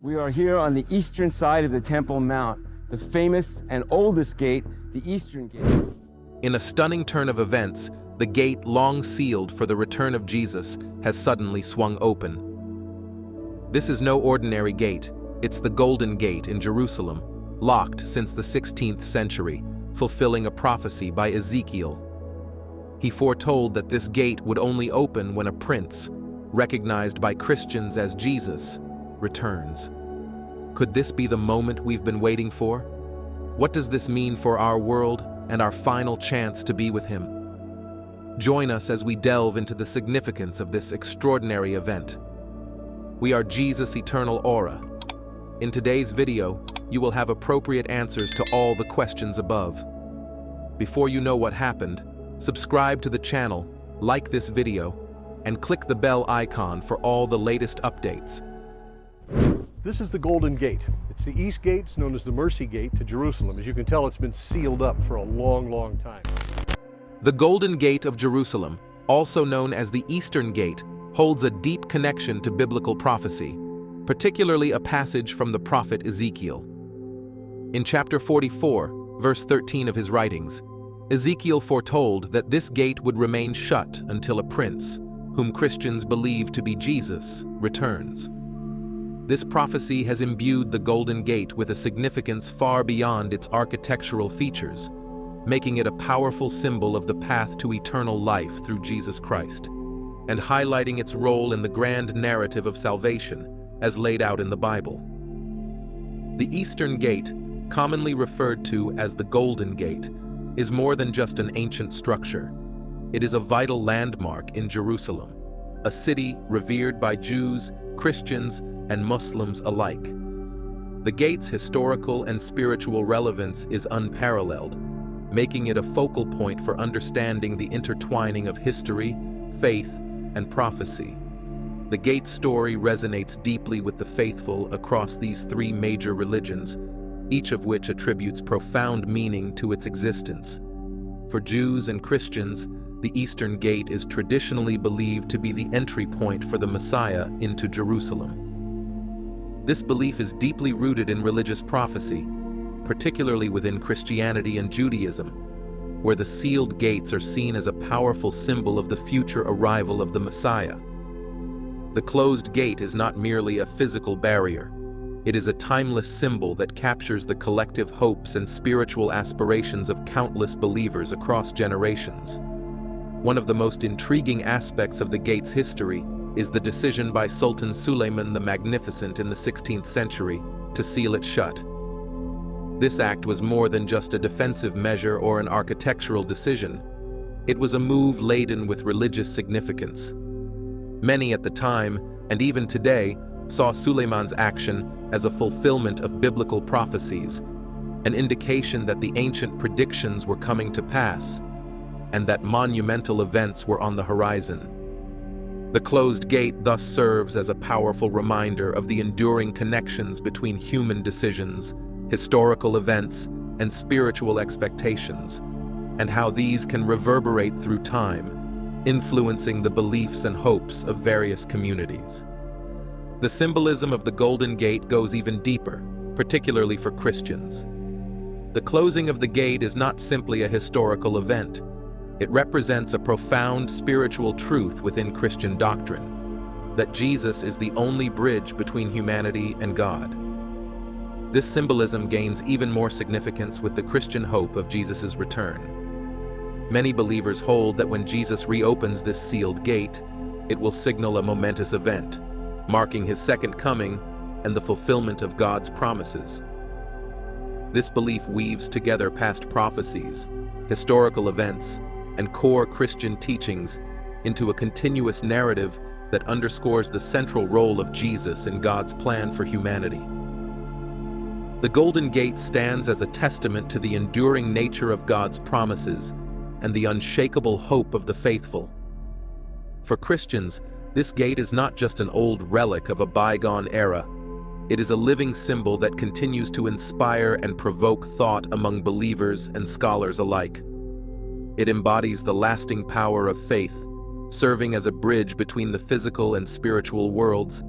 We are here on the eastern side of the Temple Mount, the famous and oldest gate, the Eastern Gate. In a stunning turn of events, the gate long sealed for the return of Jesus has suddenly swung open. This is no ordinary gate. It's the Golden Gate in Jerusalem, locked since the 16th century, fulfilling a prophecy by Ezekiel. He foretold that this gate would only open when a prince, recognized by Christians as Jesus, returns. Could this be the moment we've been waiting for? What does this mean for our world and our final chance to be with Him? Join us as we delve into the significance of this extraordinary event. We are Jesus' eternal aura. In today's video, you will have appropriate answers to all the questions above. Before you know what happened, subscribe to the channel, like this video, and click the bell icon for all the latest updates. This is the Golden Gate. It's the East Gate. It's known as the Mercy Gate to Jerusalem. As you can tell, it's been sealed up for a long, long time. The Golden Gate of Jerusalem, also known as the Eastern Gate, holds a deep connection to biblical prophecy, particularly a passage from the prophet Ezekiel. In chapter 44, verse 13 of his writings, Ezekiel foretold that this gate would remain shut until a prince, whom Christians believe to be Jesus, returns. This prophecy has imbued the Golden Gate with a significance far beyond its architectural features, making it a powerful symbol of the path to eternal life through Jesus Christ, and highlighting its role in the grand narrative of salvation as laid out in the Bible. The Eastern Gate, commonly referred to as the Golden Gate, is more than just an ancient structure. It is a vital landmark in Jerusalem, a city revered by Jews, Christians, and Muslims alike. The gate's historical and spiritual relevance is unparalleled, making it a focal point for understanding the intertwining of history, faith, and prophecy. The gate's story resonates deeply with the faithful across these three major religions, each of which attributes profound meaning to its existence. For Jews and Christians, the Eastern Gate is traditionally believed to be the entry point for the Messiah into Jerusalem. This belief is deeply rooted in religious prophecy, particularly within Christianity and Judaism, where the sealed gates are seen as a powerful symbol of the future arrival of the Messiah. The closed gate is not merely a physical barrier. It is a timeless symbol that captures the collective hopes and spiritual aspirations of countless believers across generations. One of the most intriguing aspects of the gate's history is the decision by Sultan Suleiman the Magnificent in the 16th century to seal it shut. This act was more than just a defensive measure or an architectural decision. It was a move laden with religious significance. Many at the time, and even today, saw Suleiman's action as a fulfillment of biblical prophecies, an indication that the ancient predictions were coming to pass, and that monumental events were on the horizon. The closed gate thus serves as a powerful reminder of the enduring connections between human decisions, historical events, and spiritual expectations, and how these can reverberate through time, influencing the beliefs and hopes of various communities. The symbolism of the Golden Gate goes even deeper, particularly for Christians. The closing of the gate is not simply a historical event. It represents a profound spiritual truth within Christian doctrine, that Jesus is the only bridge between humanity and God. This symbolism gains even more significance with the Christian hope of Jesus' return. Many believers hold that when Jesus reopens this sealed gate, it will signal a momentous event, marking His second coming and the fulfillment of God's promises. This belief weaves together past prophecies, historical events, and core Christian teachings into a continuous narrative that underscores the central role of Jesus in God's plan for humanity. The Golden Gate stands as a testament to the enduring nature of God's promises and the unshakable hope of the faithful. For Christians, this gate is not just an old relic of a bygone era. It is a living symbol that continues to inspire and provoke thought among believers and scholars alike. It embodies the lasting power of faith, serving as a bridge between the physical and spiritual worlds,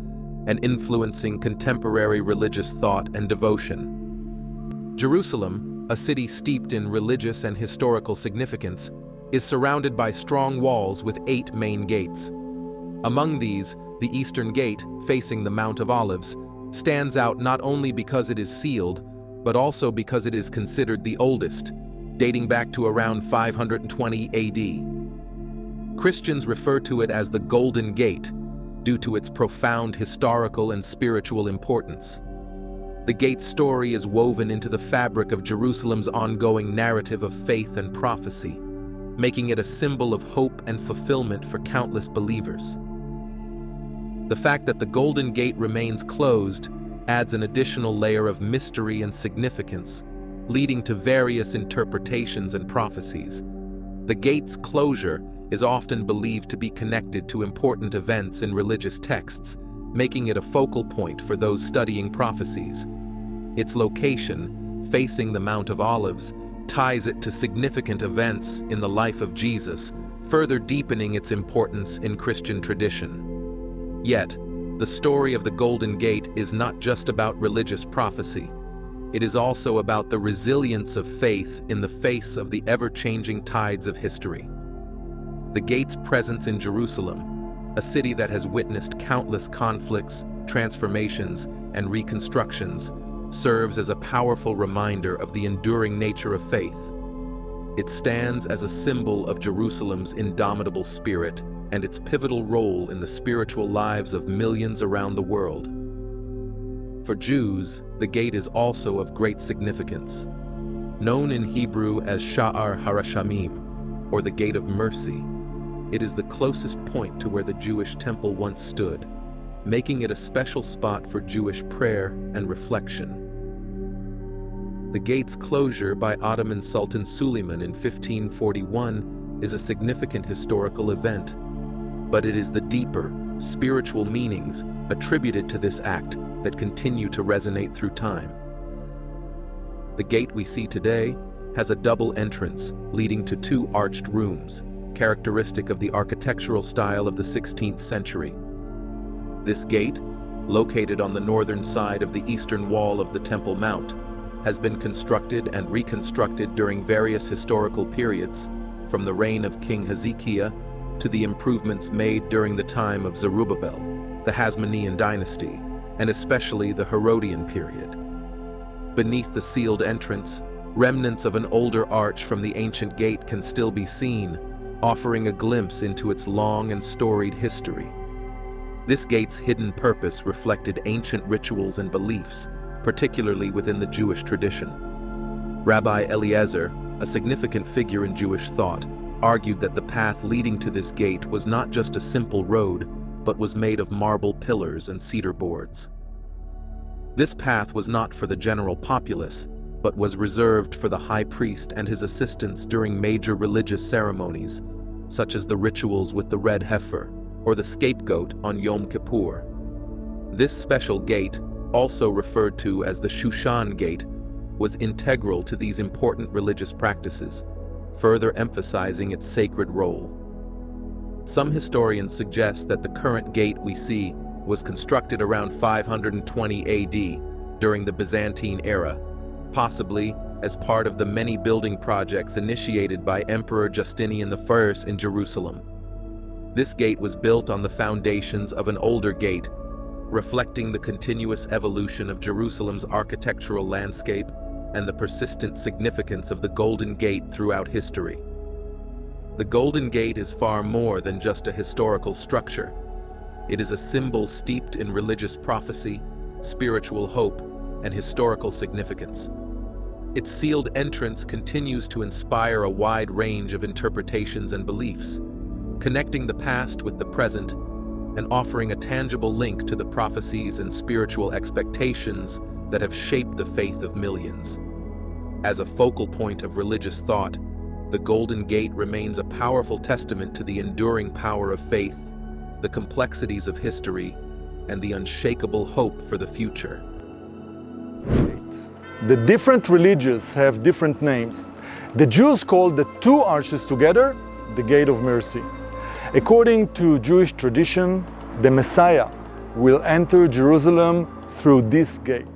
and influencing contemporary religious thought and devotion. Jerusalem, a city steeped in religious and historical significance, is surrounded by strong walls with 8 main gates. Among these, the Eastern Gate, facing the Mount of Olives, stands out not only because it is sealed, but also because it is considered the oldest, dating back to around 520 AD. Christians refer to it as the Golden Gate due to its profound historical and spiritual importance. The gate's story is woven into the fabric of Jerusalem's ongoing narrative of faith and prophecy, making it a symbol of hope and fulfillment for countless believers. The fact that the Golden Gate remains closed adds an additional layer of mystery and significance, leading to various interpretations and prophecies. The gate's closure is often believed to be connected to important events in religious texts, making it a focal point for those studying prophecies. Its location, facing the Mount of Olives, ties it to significant events in the life of Jesus, further deepening its importance in Christian tradition. Yet, the story of the Golden Gate is not just about religious prophecy. It is also about the resilience of faith in the face of the ever-changing tides of history. The gate's presence in Jerusalem, a city that has witnessed countless conflicts, transformations, and reconstructions, serves as a powerful reminder of the enduring nature of faith. It stands as a symbol of Jerusalem's indomitable spirit and its pivotal role in the spiritual lives of millions around the world. For Jews, the gate is also of great significance. Known in Hebrew as Sha'ar HaRashamim, or the Gate of Mercy, it is the closest point to where the Jewish temple once stood, making it a special spot for Jewish prayer and reflection. The gate's closure by Ottoman Sultan Suleiman in 1541 is a significant historical event, but it is the deeper, spiritual meanings attributed to this act that continue to resonate through time. The gate we see today has a double entrance leading to 2 arched rooms, characteristic of the architectural style of the 16th century. This gate, located on the northern side of the eastern wall of the Temple Mount, has been constructed and reconstructed during various historical periods, from the reign of King Hezekiah to the improvements made during the time of Zerubbabel, the Hasmonean dynasty, and especially the Herodian period. Beneath the sealed entrance, remnants of an older arch from the ancient gate can still be seen, offering a glimpse into its long and storied history. This gate's hidden purpose reflected ancient rituals and beliefs, particularly within the Jewish tradition. Rabbi Eliezer, a significant figure in Jewish thought, argued that the path leading to this gate was not just a simple road, but was made of marble pillars and cedar boards. This path was not for the general populace, but was reserved for the high priest and his assistants during major religious ceremonies, such as the rituals with the red heifer or the scapegoat on Yom Kippur. This special gate, also referred to as the Shushan Gate, was integral to these important religious practices, further emphasizing its sacred role. Some historians suggest that the current gate we see was constructed around 520 AD during the Byzantine era, possibly as part of the many building projects initiated by Emperor Justinian I in Jerusalem. This gate was built on the foundations of an older gate, reflecting the continuous evolution of Jerusalem's architectural landscape and the persistent significance of the Golden Gate throughout history. The Golden Gate is far more than just a historical structure. It is a symbol steeped in religious prophecy, spiritual hope, and historical significance. Its sealed entrance continues to inspire a wide range of interpretations and beliefs, connecting the past with the present and offering a tangible link to the prophecies and spiritual expectations that have shaped the faith of millions. As a focal point of religious thought, the Golden Gate remains a powerful testament to the enduring power of faith, the complexities of history, and the unshakable hope for the future. The different religions have different names. The Jews call the 2 arches together the Gate of Mercy. According to Jewish tradition, the Messiah will enter Jerusalem through this gate.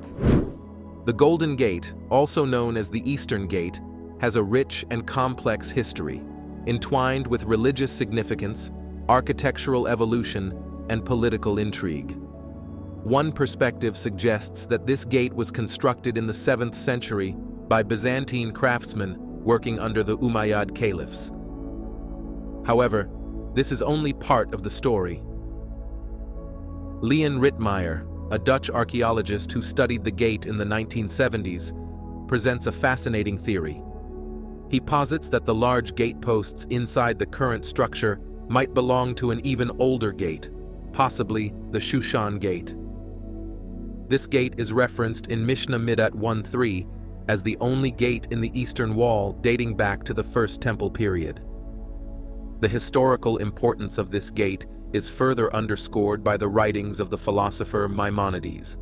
The Golden Gate, also known as the Eastern Gate, has a rich and complex history, entwined with religious significance, architectural evolution, and political intrigue. One perspective suggests that this gate was constructed in the 7th century by Byzantine craftsmen working under the Umayyad caliphs. However, this is only part of the story. Leon Rittmeyer, a Dutch archaeologist who studied the gate in the 1970s, presents a fascinating theory. He posits that the large gate posts inside the current structure might belong to an even older gate, possibly the Shushan Gate. This gate is referenced in Mishnah Midat 1:3 as the only gate in the eastern wall dating back to the First Temple period. The historical importance of this gate is further underscored by the writings of the philosopher Maimonides.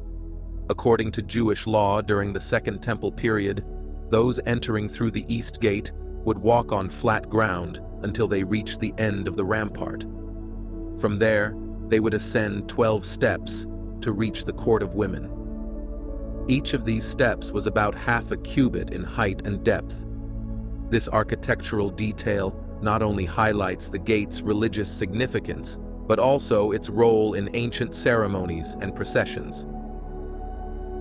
According to Jewish law during the Second Temple period, those entering through the East Gate would walk on flat ground until they reached the end of the rampart. From there, they would ascend 12 steps to reach the Court of Women. Each of these steps was about half a cubit in height and depth. This architectural detail not only highlights the gate's religious significance, but also its role in ancient ceremonies and processions.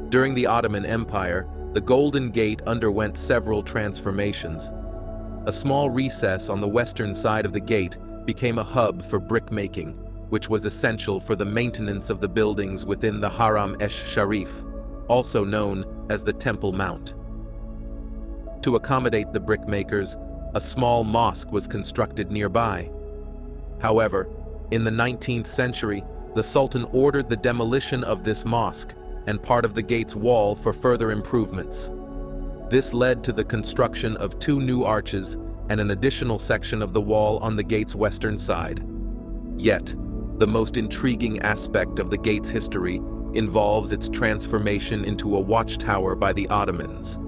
During the Ottoman Empire, the Golden Gate underwent several transformations. A small recess on the western side of the gate became a hub for brick-making, which was essential for the maintenance of the buildings within the Haram esh-Sharif, also known as the Temple Mount. To accommodate the brickmakers, a small mosque was constructed nearby. However, in the 19th century, the Sultan ordered the demolition of this mosque and part of the gate's wall for further improvements. This led to the construction of 2 new arches and an additional section of the wall on the gate's western side. Yet, the most intriguing aspect of the gate's history involves its transformation into a watchtower by the Ottomans.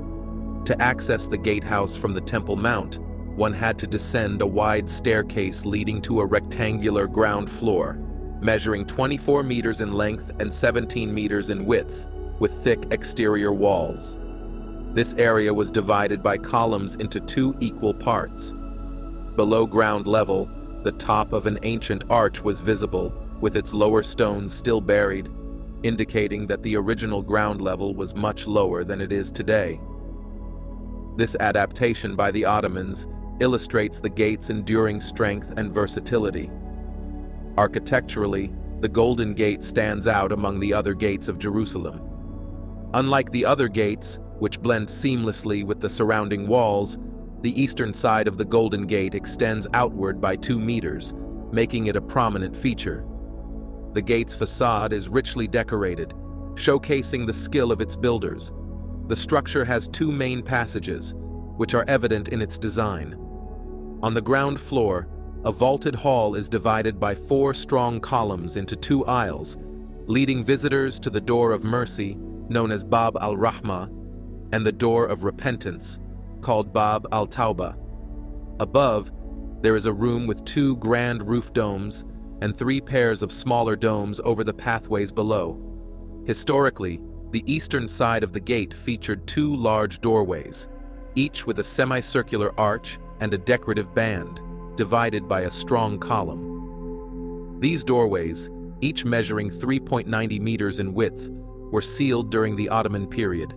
To access the gatehouse from the Temple Mount, one had to descend a wide staircase leading to a rectangular ground floor, measuring 24 meters in length and 17 meters in width, with thick exterior walls. This area was divided by columns into 2 equal parts. Below ground level, the top of an ancient arch was visible, with its lower stones still buried, indicating that the original ground level was much lower than it is today. This adaptation by the Ottomans illustrates the gate's enduring strength and versatility. Architecturally, the Golden Gate stands out among the other gates of Jerusalem. Unlike the other gates, which blend seamlessly with the surrounding walls, the eastern side of the Golden Gate extends outward by 2 meters, making it a prominent feature. The gate's facade is richly decorated, showcasing the skill of its builders. The structure has 2 main passages, which are evident in its design. On the ground floor, a vaulted hall is divided by 4 strong columns into 2 aisles, leading visitors to the Door of Mercy, known as Bab al-Rahmah, and the Door of Repentance, called Bab al-Tawbah. Above, there is a room with 2 grand roof domes and 3 pairs of smaller domes over the pathways below. Historically, the eastern side of the gate featured 2 large doorways, each with a semicircular arch and a decorative band, divided by a strong column. These doorways, each measuring 3.90 meters in width, were sealed during the Ottoman period,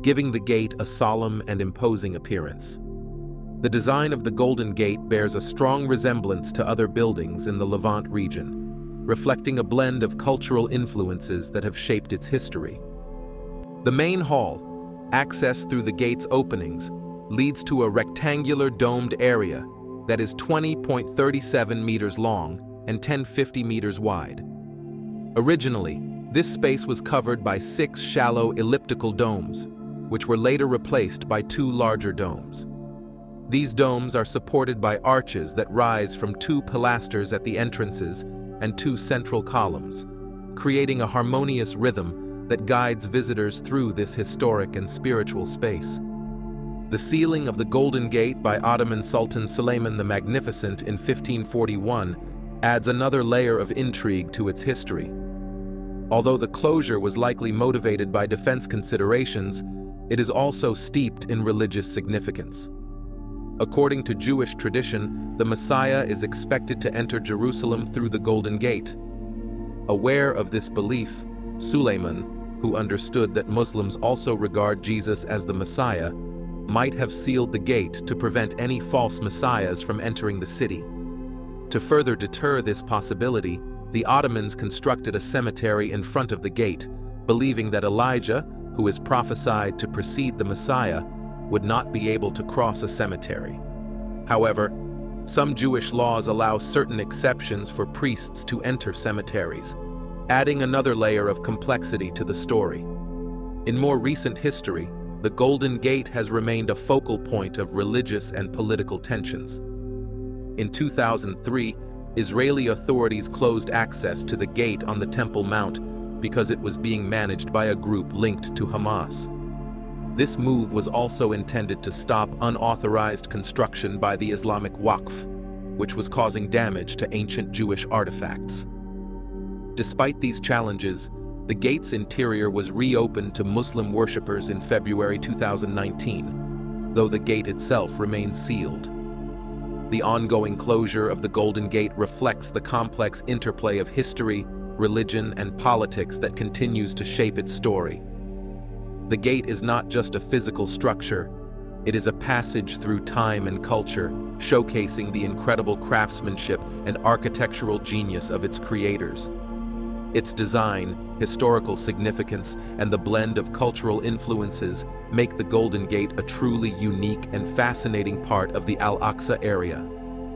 giving the gate a solemn and imposing appearance. The design of the Golden Gate bears a strong resemblance to other buildings in the Levant region, reflecting a blend of cultural influences that have shaped its history. The main hall, accessed through the gate's openings, leads to a rectangular domed area that is 20.37 meters long and 10.50 meters wide. Originally, this space was covered by 6 shallow elliptical domes, which were later replaced by 2 larger domes. These domes are supported by arches that rise from 2 pilasters at the entrances and 2 central columns, creating a harmonious rhythm that guides visitors through this historic and spiritual space. The sealing of the Golden Gate by Ottoman Sultan Suleiman the Magnificent in 1541 adds another layer of intrigue to its history. Although the closure was likely motivated by defense considerations, it is also steeped in religious significance. According to Jewish tradition, the Messiah is expected to enter Jerusalem through the Golden Gate. Aware of this belief, Suleiman, who understood that Muslims also regard Jesus as the Messiah, might have sealed the gate to prevent any false messiahs from entering the city. To further deter this possibility, the Ottomans constructed a cemetery in front of the gate, believing that Elijah, who is prophesied to precede the Messiah, would not be able to cross a cemetery. However, some Jewish laws allow certain exceptions for priests to enter cemeteries, adding another layer of complexity to the story. In more recent history, the Golden Gate has remained a focal point of religious and political tensions. In 2003, Israeli authorities closed access to the gate on the Temple Mount because it was being managed by a group linked to Hamas. This move was also intended to stop unauthorized construction by the Islamic Waqf, which was causing damage to ancient Jewish artifacts. Despite these challenges, the gate's interior was reopened to Muslim worshippers in February 2019, though the gate itself remains sealed. The ongoing closure of the Golden Gate reflects the complex interplay of history, religion, and politics that continues to shape its story. The gate is not just a physical structure, it is a passage through time and culture, showcasing the incredible craftsmanship and architectural genius of its creators. Its design, historical significance, and the blend of cultural influences make the Golden Gate a truly unique and fascinating part of the Al-Aqsa area,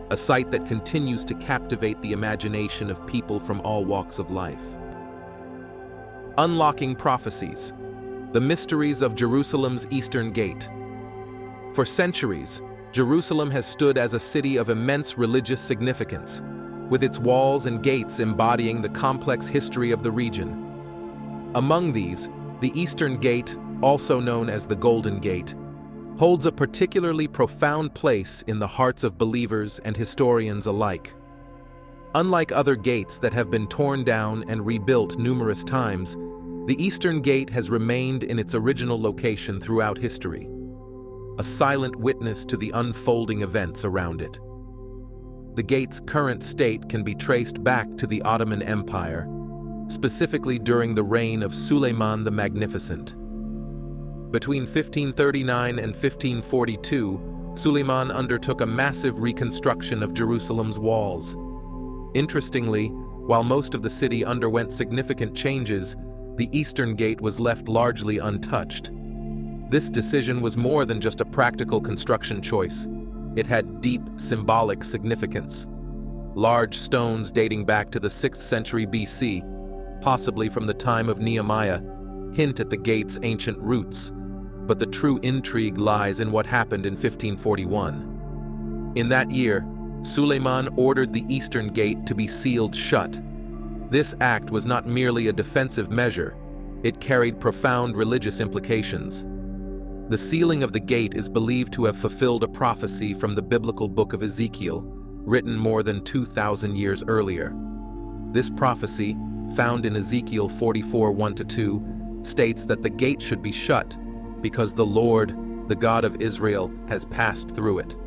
a site that continues to captivate the imagination of people from all walks of life. Unlocking prophecies. The mysteries of Jerusalem's Eastern Gate. For centuries, Jerusalem has stood as a city of immense religious significance, with its walls and gates embodying the complex history of the region. Among these, the Eastern Gate, also known as the Golden Gate, holds a particularly profound place in the hearts of believers and historians alike. Unlike other gates that have been torn down and rebuilt numerous times, the Eastern Gate has remained in its original location throughout history, a silent witness to the unfolding events around it. The gate's current state can be traced back to the Ottoman Empire, specifically during the reign of Suleiman the Magnificent. Between 1539 and 1542, Suleiman undertook a massive reconstruction of Jerusalem's walls. Interestingly, while most of the city underwent significant changes, the Eastern Gate was left largely untouched. This decision was more than just a practical construction choice. It had deep symbolic significance. Large stones dating back to the 6th century BC, possibly from the time of Nehemiah, hint at the gate's ancient roots, but the true intrigue lies in what happened in 1541. In that year, Suleiman ordered the Eastern Gate to be sealed shut. This act was not merely a defensive measure, it carried profound religious implications. The sealing of the gate is believed to have fulfilled a prophecy from the biblical book of Ezekiel, written more than 2,000 years earlier. This prophecy, found in Ezekiel 44:1-2, states that the gate should be shut because the Lord, the God of Israel, has passed through it.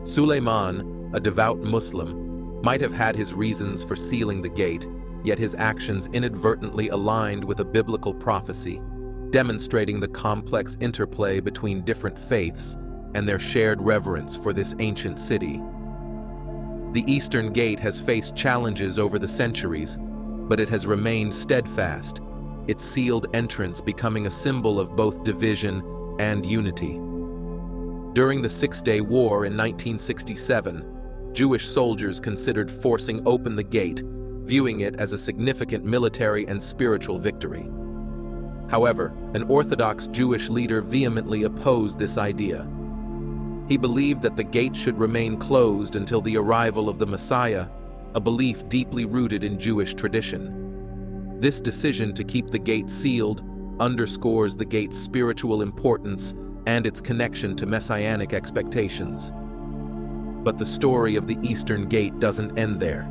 Suleiman, a devout Muslim, might have had his reasons for sealing the gate, yet his actions inadvertently aligned with a biblical prophecy, demonstrating the complex interplay between different faiths and their shared reverence for this ancient city. The Eastern Gate has faced challenges over the centuries, but it has remained steadfast, its sealed entrance becoming a symbol of both division and unity. During the Six-Day War in 1967, Jewish soldiers considered forcing open the gate, viewing it as a significant military and spiritual victory. However, an Orthodox Jewish leader vehemently opposed this idea. He believed that the gate should remain closed until the arrival of the Messiah, a belief deeply rooted in Jewish tradition. This decision to keep the gate sealed underscores the gate's spiritual importance and its connection to Messianic expectations. But the story of the Eastern Gate doesn't end there.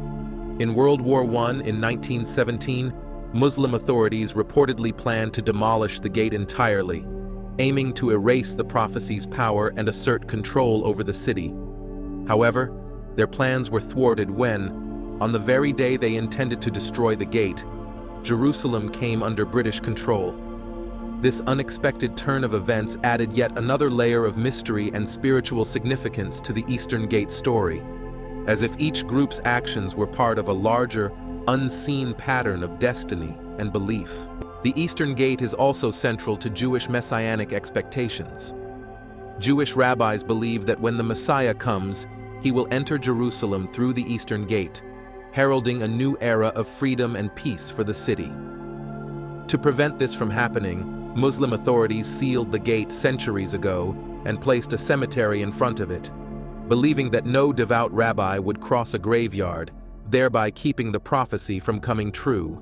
In World War I in 1917, Muslim authorities reportedly planned to demolish the gate entirely, aiming to erase the prophecy's power and assert control over the city. However, their plans were thwarted when, on the very day they intended to destroy the gate, Jerusalem came under British control. This unexpected turn of events added yet another layer of mystery and spiritual significance to the Eastern Gate story, as if each group's actions were part of a larger, unseen pattern of destiny and belief. The Eastern Gate is also central to Jewish messianic expectations. Jewish rabbis believe that when the Messiah comes, he will enter Jerusalem through the Eastern Gate, heralding a new era of freedom and peace for the city. To prevent this from happening, Muslim authorities sealed the gate centuries ago and placed a cemetery in front of it, believing that no devout rabbi would cross a graveyard, thereby keeping the prophecy from coming true.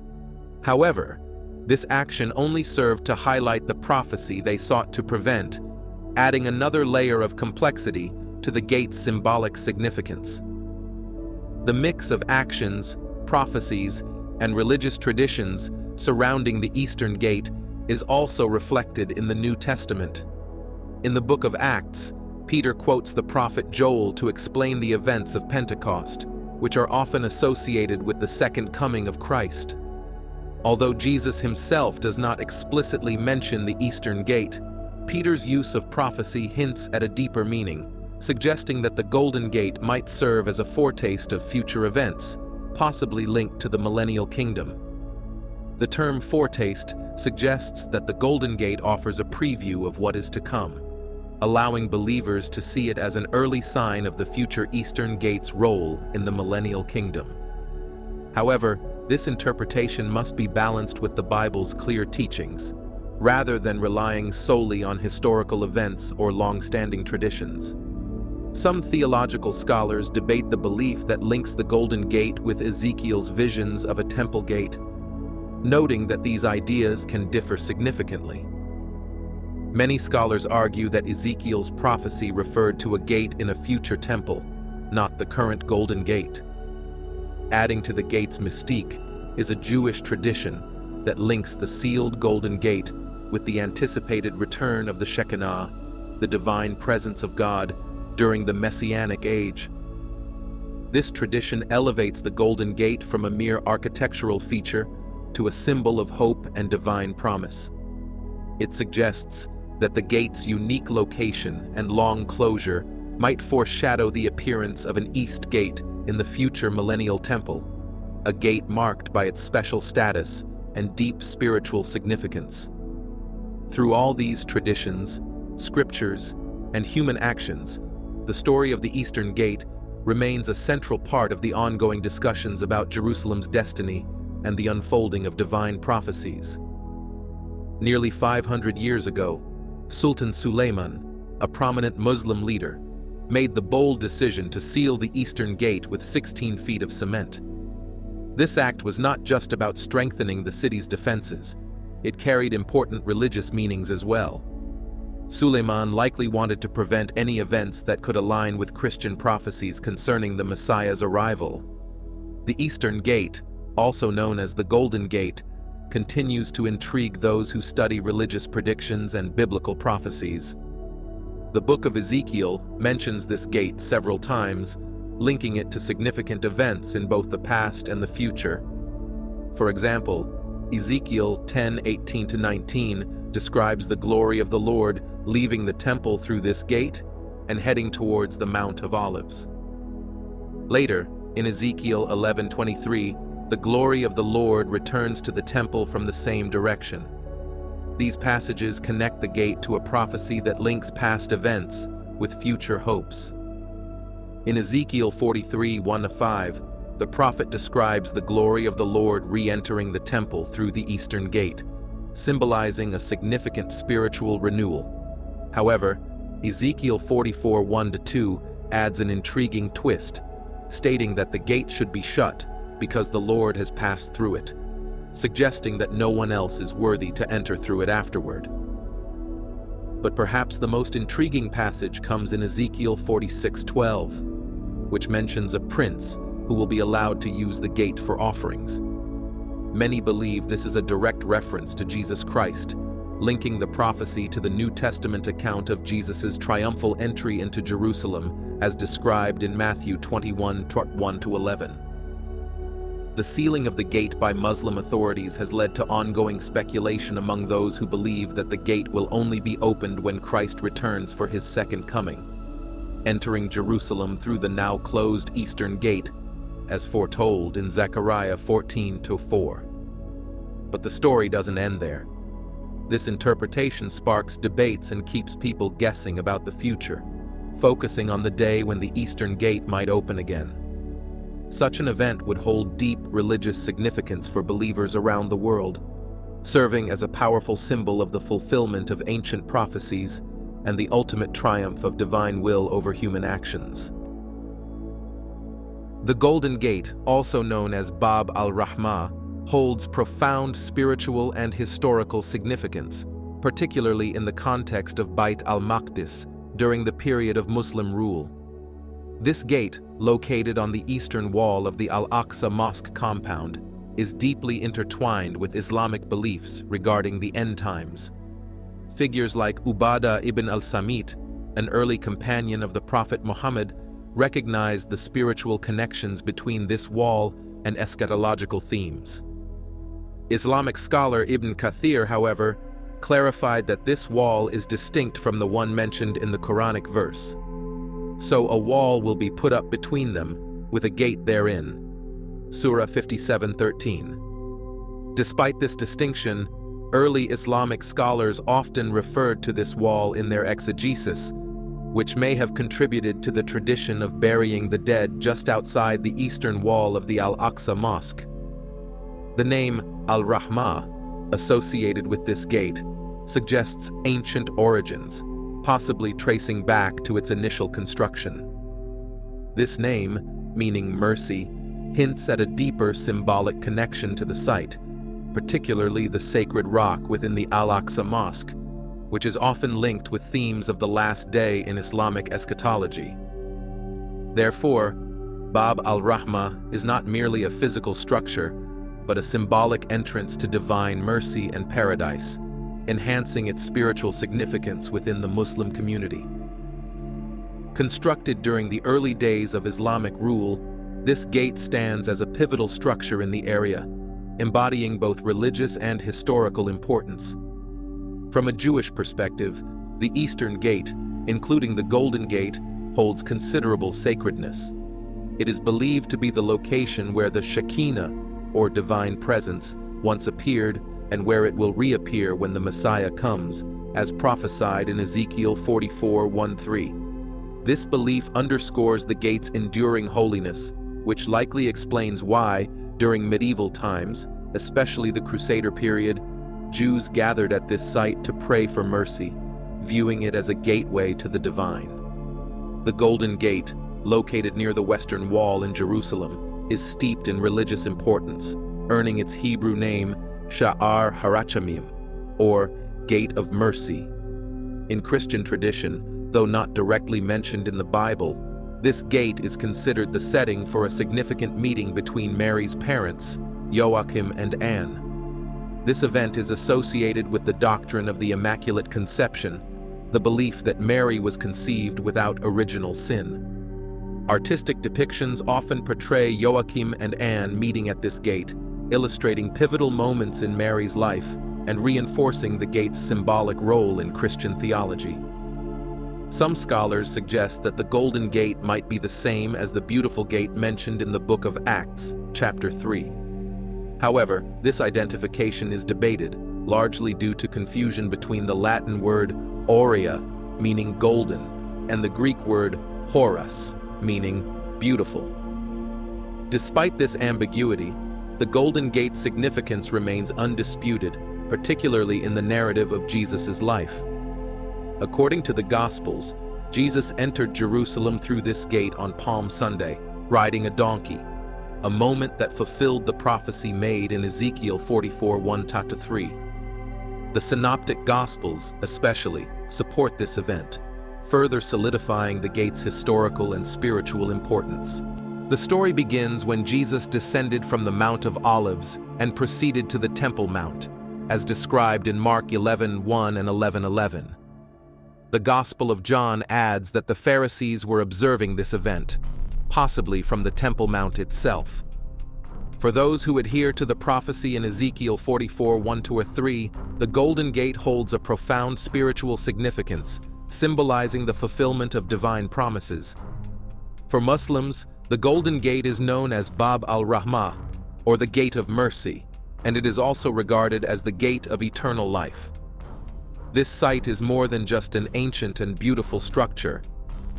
However, this action only served to highlight the prophecy they sought to prevent, adding another layer of complexity to the gate's symbolic significance. The mix of actions, prophecies, and religious traditions surrounding the Eastern Gate is also reflected in the New Testament. In the book of Acts, Peter quotes the prophet Joel to explain the events of Pentecost, which are often associated with the second coming of Christ. Although Jesus himself does not explicitly mention the Eastern Gate, Peter's use of prophecy hints at a deeper meaning, suggesting that the Golden Gate might serve as a foretaste of future events, possibly linked to the millennial kingdom. The term foretaste suggests that the Golden Gate offers a preview of what is to come, allowing believers to see it as an early sign of the future Eastern Gate's role in the millennial kingdom. However, this interpretation must be balanced with the Bible's clear teachings, rather than relying solely on historical events or long-standing traditions. Some theological scholars debate the belief that links the Golden Gate with Ezekiel's visions of a temple gate, noting that these ideas can differ significantly. Many scholars argue that Ezekiel's prophecy referred to a gate in a future temple, not the current Golden Gate. Adding to the gate's mystique is a Jewish tradition that links the sealed Golden Gate with the anticipated return of the Shekinah, the divine presence of God, during the Messianic age. This tradition elevates the Golden Gate from a mere architectural feature to a symbol of hope and divine promise. It suggests that the gate's unique location and long closure might foreshadow the appearance of an East Gate in the future millennial temple, a gate marked by its special status and deep spiritual significance. Through all these traditions, scriptures, and human actions, the story of the Eastern Gate remains a central part of the ongoing discussions about Jerusalem's destiny and the unfolding of divine prophecies. Nearly 500 years ago, Sultan Suleiman, a prominent Muslim leader, made the bold decision to seal the Eastern Gate with 16 feet of cement. This act was not just about strengthening the city's defenses, it carried important religious meanings as well. Suleiman likely wanted to prevent any events that could align with Christian prophecies concerning the Messiah's arrival. The Eastern Gate, also known as the Golden Gate, continues to intrigue those who study religious predictions and biblical prophecies. The book of Ezekiel mentions this gate several times, linking it to significant events in both the past and the future. For example, Ezekiel 10:18-19 describes the glory of the Lord leaving the temple through this gate and heading towards the Mount of Olives. Later, in Ezekiel 11:23, the glory of the Lord returns to the temple from the same direction. These passages connect the gate to a prophecy that links past events with future hopes. In Ezekiel 43:1-5, the prophet describes the glory of the Lord re-entering the temple through the Eastern Gate, symbolizing a significant spiritual renewal. However, Ezekiel 44:1-2 adds an intriguing twist, stating that the gate should be shut because the Lord has passed through it, suggesting that no one else is worthy to enter through it afterward. But perhaps the most intriguing passage comes in Ezekiel 46:12, which mentions a prince who will be allowed to use the gate for offerings. Many believe this is a direct reference to Jesus Christ, linking the prophecy to the New Testament account of Jesus' triumphal entry into Jerusalem as described in Matthew 21:1-11. The sealing of the gate by Muslim authorities has led to ongoing speculation among those who believe that the gate will only be opened when Christ returns for his second coming, entering Jerusalem through the now closed Eastern Gate, as foretold in Zechariah 14:4. But the story doesn't end there. This interpretation sparks debates and keeps people guessing about the future, focusing on the day when the Eastern Gate might open again. Such an event would hold deep religious significance for believers around the world, serving as a powerful symbol of the fulfillment of ancient prophecies and the ultimate triumph of divine will over human actions. The Golden Gate, also known as Bab al-Rahmah, holds profound spiritual and historical significance, particularly in the context of Bayt al-Maqdis during the period of Muslim rule. This gate, located on the eastern wall of the Al-Aqsa Mosque compound, is deeply intertwined with Islamic beliefs regarding the end times. Figures like Ubadah ibn al-Samit, an early companion of the Prophet Muhammad, recognized the spiritual connections between this wall and eschatological themes. Islamic scholar Ibn Kathir, however, clarified that this wall is distinct from the one mentioned in the Quranic verse. So a wall will be put up between them, with a gate therein. Surah 57:13. Despite this distinction, early Islamic scholars often referred to this wall in their exegesis, which may have contributed to the tradition of burying the dead just outside the eastern wall of the Al-Aqsa Mosque. The name Al-Rahmah, associated with this gate, suggests ancient origins, possibly tracing back to its initial construction. This name, meaning mercy, hints at a deeper symbolic connection to the site, particularly the sacred rock within the Al-Aqsa Mosque, which is often linked with themes of the last day in Islamic eschatology. Therefore, Bab al-Rahmah is not merely a physical structure, but a symbolic entrance to divine mercy and paradise, enhancing its spiritual significance within the Muslim community. Constructed during the early days of Islamic rule, this gate stands as a pivotal structure in the area, embodying both religious and historical importance. From a Jewish perspective, the Eastern Gate, including the Golden Gate, holds considerable sacredness. It is believed to be the location where the Shekinah, or divine presence, once appeared and where it will reappear when the Messiah comes, as prophesied in Ezekiel 44:1-3. This belief underscores the gate's enduring holiness, which likely explains why, during medieval times, especially the Crusader period, Jews gathered at this site to pray for mercy, viewing it as a gateway to the divine. The Golden Gate, located near the Western Wall in Jerusalem, is steeped in religious importance, earning its Hebrew name Sha'ar Harachamim, or Gate of Mercy. In Christian tradition, though not directly mentioned in the Bible, this gate is considered the setting for a significant meeting between Mary's parents, Joachim and Anne. This event is associated with the doctrine of the Immaculate Conception, the belief that Mary was conceived without original sin. Artistic depictions often portray Joachim and Anne meeting at this gate, illustrating pivotal moments in Mary's life and reinforcing the gate's symbolic role in Christian theology. Some scholars suggest that the Golden Gate might be the same as the beautiful gate mentioned in the book of Acts, chapter 3. However, this identification is debated, largely due to confusion between the Latin word aurea, meaning golden, and the Greek word horos, meaning beautiful. Despite this ambiguity, the Golden Gate's significance remains undisputed, particularly in the narrative of Jesus' life. According to the Gospels, Jesus entered Jerusalem through this gate on Palm Sunday, riding a donkey, a moment that fulfilled the prophecy made in Ezekiel 44:1-3. The Synoptic Gospels, especially, support this event, further solidifying the gate's historical and spiritual importance. The story begins when Jesus descended from the Mount of Olives and proceeded to the Temple Mount, as described in Mark 11:1 and 11:11. The Gospel of John adds that the Pharisees were observing this event, possibly from the Temple Mount itself. For those who adhere to the prophecy in Ezekiel 44:1-3, the Golden Gate holds a profound spiritual significance, symbolizing the fulfillment of divine promises. For Muslims, the Golden Gate is known as Bab al-Rahmah, or the Gate of Mercy, and it is also regarded as the Gate of Eternal Life. This site is more than just an ancient and beautiful structure.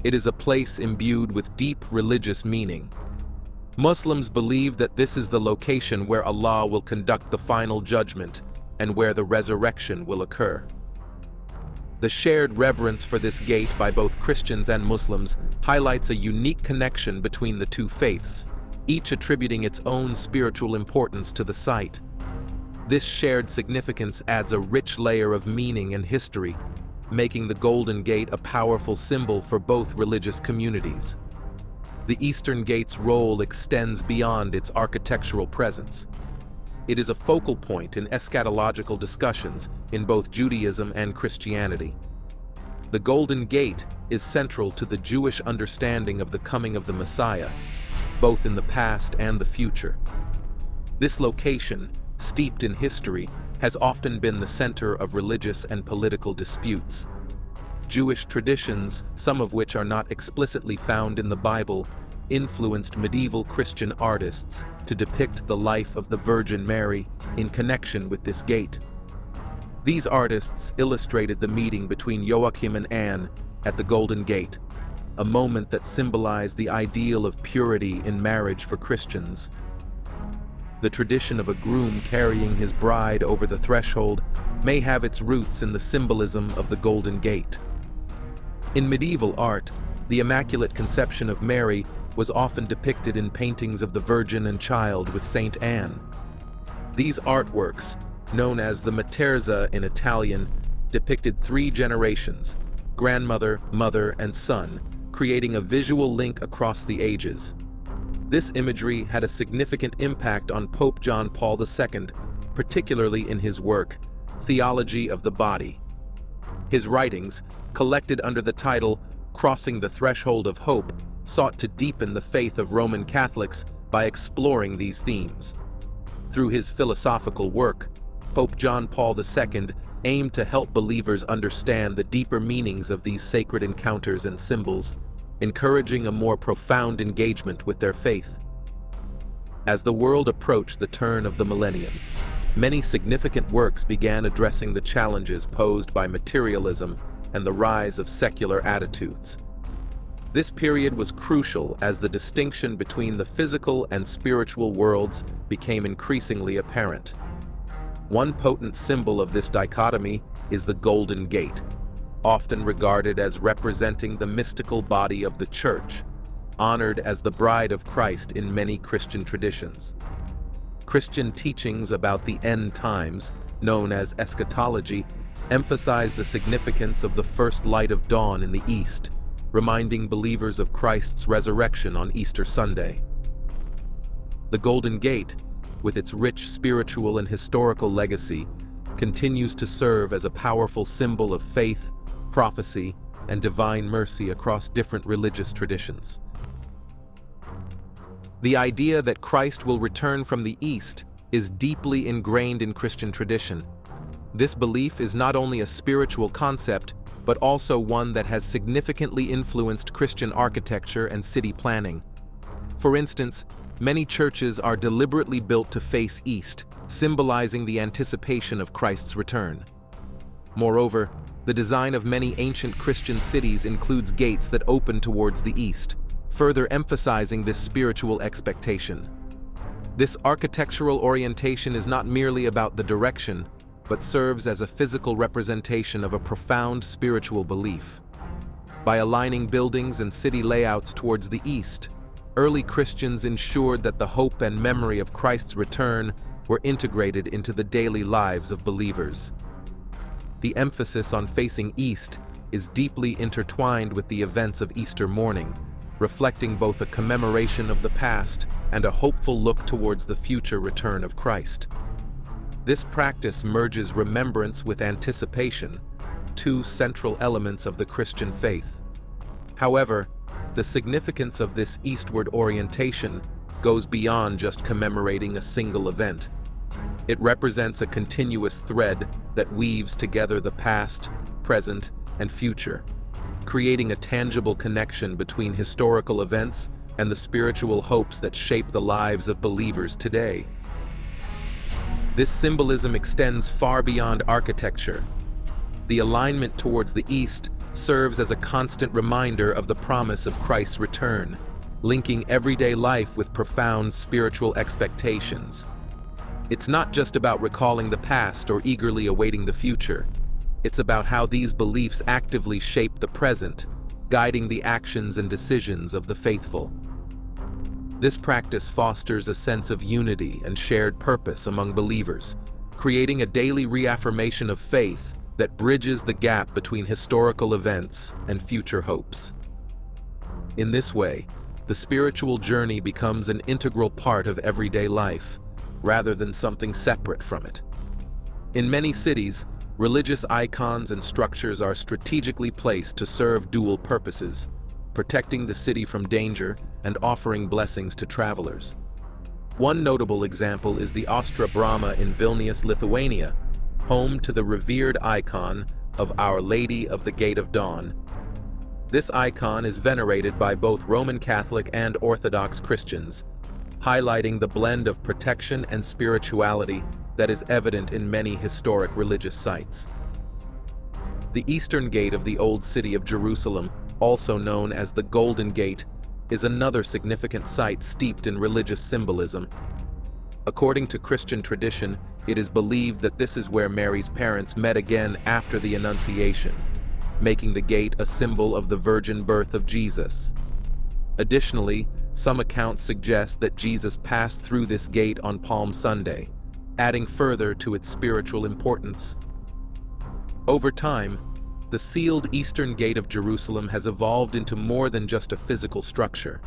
It is a place imbued with deep religious meaning. Muslims believe that this is the location where Allah will conduct the final judgment and where the resurrection will occur. The shared reverence for this gate by both Christians and Muslims highlights a unique connection between the two faiths, each attributing its own spiritual importance to the site. This shared significance adds a rich layer of meaning and history, making the Golden Gate a powerful symbol for both religious communities. The Eastern Gate's role extends beyond its architectural presence. It is a focal point in eschatological discussions in both Judaism and Christianity. The Golden Gate is central to the Jewish understanding of the coming of the Messiah, both in the past and the future. This location, steeped in history, has often been the center of religious and political disputes. Jewish traditions, some of which are not explicitly found in the Bible, influenced medieval Christian artists to depict the life of the Virgin Mary in connection with this gate. These artists illustrated the meeting between Joachim and Anne at the Golden Gate, a moment that symbolized the ideal of purity in marriage for Christians. The tradition of a groom carrying his bride over the threshold may have its roots in the symbolism of the Golden Gate. In medieval art, the Immaculate Conception of Mary was often depicted in paintings of the Virgin and Child with Saint Anne. These artworks, known as the Materza in Italian, depicted three generations: grandmother, mother, and son, creating a visual link across the ages. This imagery had a significant impact on Pope John Paul II, particularly in his work, Theology of the Body. His writings, collected under the title Crossing the Threshold of Hope, sought to deepen the faith of Roman Catholics by exploring these themes. Through his philosophical work, Pope John Paul II aimed to help believers understand the deeper meanings of these sacred encounters and symbols, encouraging a more profound engagement with their faith. As the world approached the turn of the millennium, many significant works began addressing the challenges posed by materialism and the rise of secular attitudes. This period was crucial as the distinction between the physical and spiritual worlds became increasingly apparent. One potent symbol of this dichotomy is the Golden Gate, often regarded as representing the mystical body of the Church, honored as the bride of Christ in many Christian traditions. Christian teachings about the end times, known as eschatology, emphasize the significance of the first light of dawn in the East, reminding believers of Christ's resurrection on Easter Sunday. The Golden Gate, with its rich spiritual and historical legacy, continues to serve as a powerful symbol of faith, prophecy, and divine mercy across different religious traditions. The idea that Christ will return from the East is deeply ingrained in Christian tradition. This belief is not only a spiritual concept, but also one that has significantly influenced Christian architecture and city planning. For instance, many churches are deliberately built to face east, symbolizing the anticipation of Christ's return. Moreover, the design of many ancient Christian cities includes gates that open towards the east, further emphasizing this spiritual expectation. This architectural orientation is not merely about the direction, but serves as a physical representation of a profound spiritual belief. By aligning buildings and city layouts towards the east, early Christians ensured that the hope and memory of Christ's return were integrated into the daily lives of believers. The emphasis on facing east is deeply intertwined with the events of Easter morning, reflecting both a commemoration of the past and a hopeful look towards the future return of Christ. This practice merges remembrance with anticipation, two central elements of the Christian faith. However, the significance of this eastward orientation goes beyond just commemorating a single event. It represents a continuous thread that weaves together the past, present, and future, creating a tangible connection between historical events and the spiritual hopes that shape the lives of believers today. This symbolism extends far beyond architecture. The alignment towards the east serves as a constant reminder of the promise of Christ's return, linking everyday life with profound spiritual expectations. It's not just about recalling the past or eagerly awaiting the future. It's about how these beliefs actively shape the present, guiding the actions and decisions of the faithful. This practice fosters a sense of unity and shared purpose among believers, creating a daily reaffirmation of faith that bridges the gap between historical events and future hopes. In this way, the spiritual journey becomes an integral part of everyday life, rather than something separate from it. In many cities, religious icons and structures are strategically placed to serve dual purposes, protecting the city from danger and offering blessings to travelers. One notable example is the Ostra Brahma in Vilnius, Lithuania, home to the revered icon of Our Lady of the Gate of Dawn. This icon is venerated by both Roman Catholic and Orthodox Christians, highlighting the blend of protection and spirituality that is evident in many historic religious sites. The eastern gate of the Old City of Jerusalem, also known as the Golden Gate, is another significant site steeped in religious symbolism. According to Christian tradition, it is believed that this is where Mary's parents met again after the Annunciation, making the gate a symbol of the virgin birth of Jesus. Additionally, some accounts suggest that Jesus passed through this gate on Palm Sunday, adding further to its spiritual importance. Over time, the sealed Eastern Gate of Jerusalem has evolved into more than just a physical structure.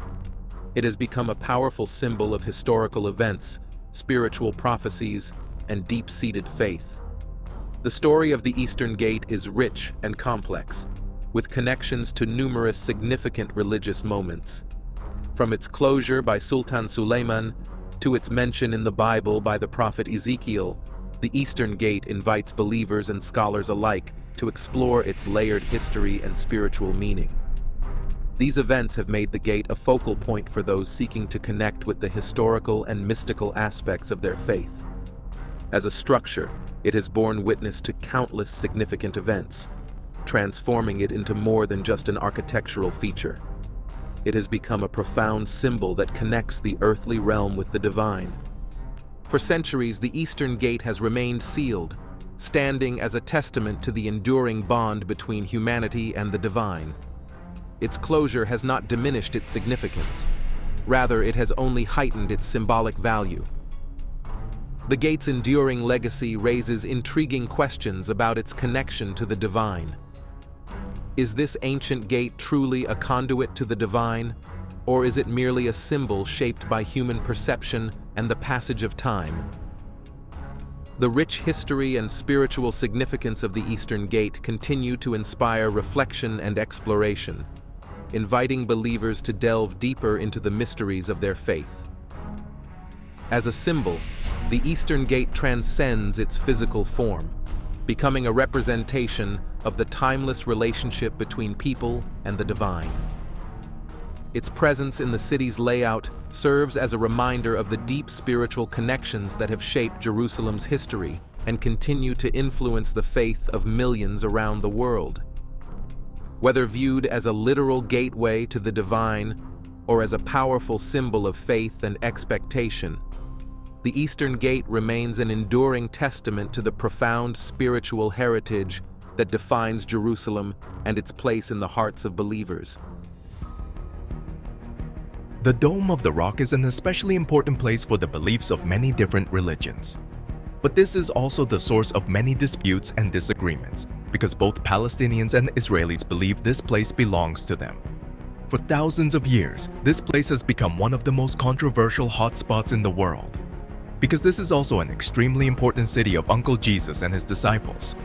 It has become a powerful symbol of historical events, spiritual prophecies, and deep-seated faith. The story of the Eastern Gate is rich and complex, with connections to numerous significant religious moments. From its closure by Sultan Suleiman to its mention in the Bible by the prophet Ezekiel, the Eastern Gate invites believers and scholars alike to explore its layered history and spiritual meaning. These events have made the gate a focal point for those seeking to connect with the historical and mystical aspects of their faith. As a structure, it has borne witness to countless significant events, transforming it into more than just an architectural feature. It has become a profound symbol that connects the earthly realm with the divine. For centuries, the Eastern Gate has remained sealed, standing as a testament to the enduring bond between humanity and the divine. Its closure has not diminished its significance. Rather, it has only heightened its symbolic value. The gate's enduring legacy raises intriguing questions about its connection to the divine. Is this ancient gate truly a conduit to the divine, or is it merely a symbol shaped by human perception and the passage of time? The rich history and spiritual significance of the Eastern Gate continue to inspire reflection and exploration, inviting believers to delve deeper into the mysteries of their faith. As a symbol, the Eastern Gate transcends its physical form, becoming a representation of the timeless relationship between people and the divine. Its presence in the city's layout serves as a reminder of the deep spiritual connections that have shaped Jerusalem's history and continue to influence the faith of millions around the world. Whether viewed as a literal gateway to the divine or as a powerful symbol of faith and expectation, the Eastern Gate remains an enduring testament to the profound spiritual heritage that defines Jerusalem and its place in the hearts of believers. The Dome of the Rock is an especially important place for the beliefs of many different religions. But this is also the source of many disputes and disagreements, because both Palestinians and Israelis believe this place belongs to them. For thousands of years, this place has become one of the most controversial hotspots in the world. Because this is also an extremely important city of Uncle Jesus and his disciples.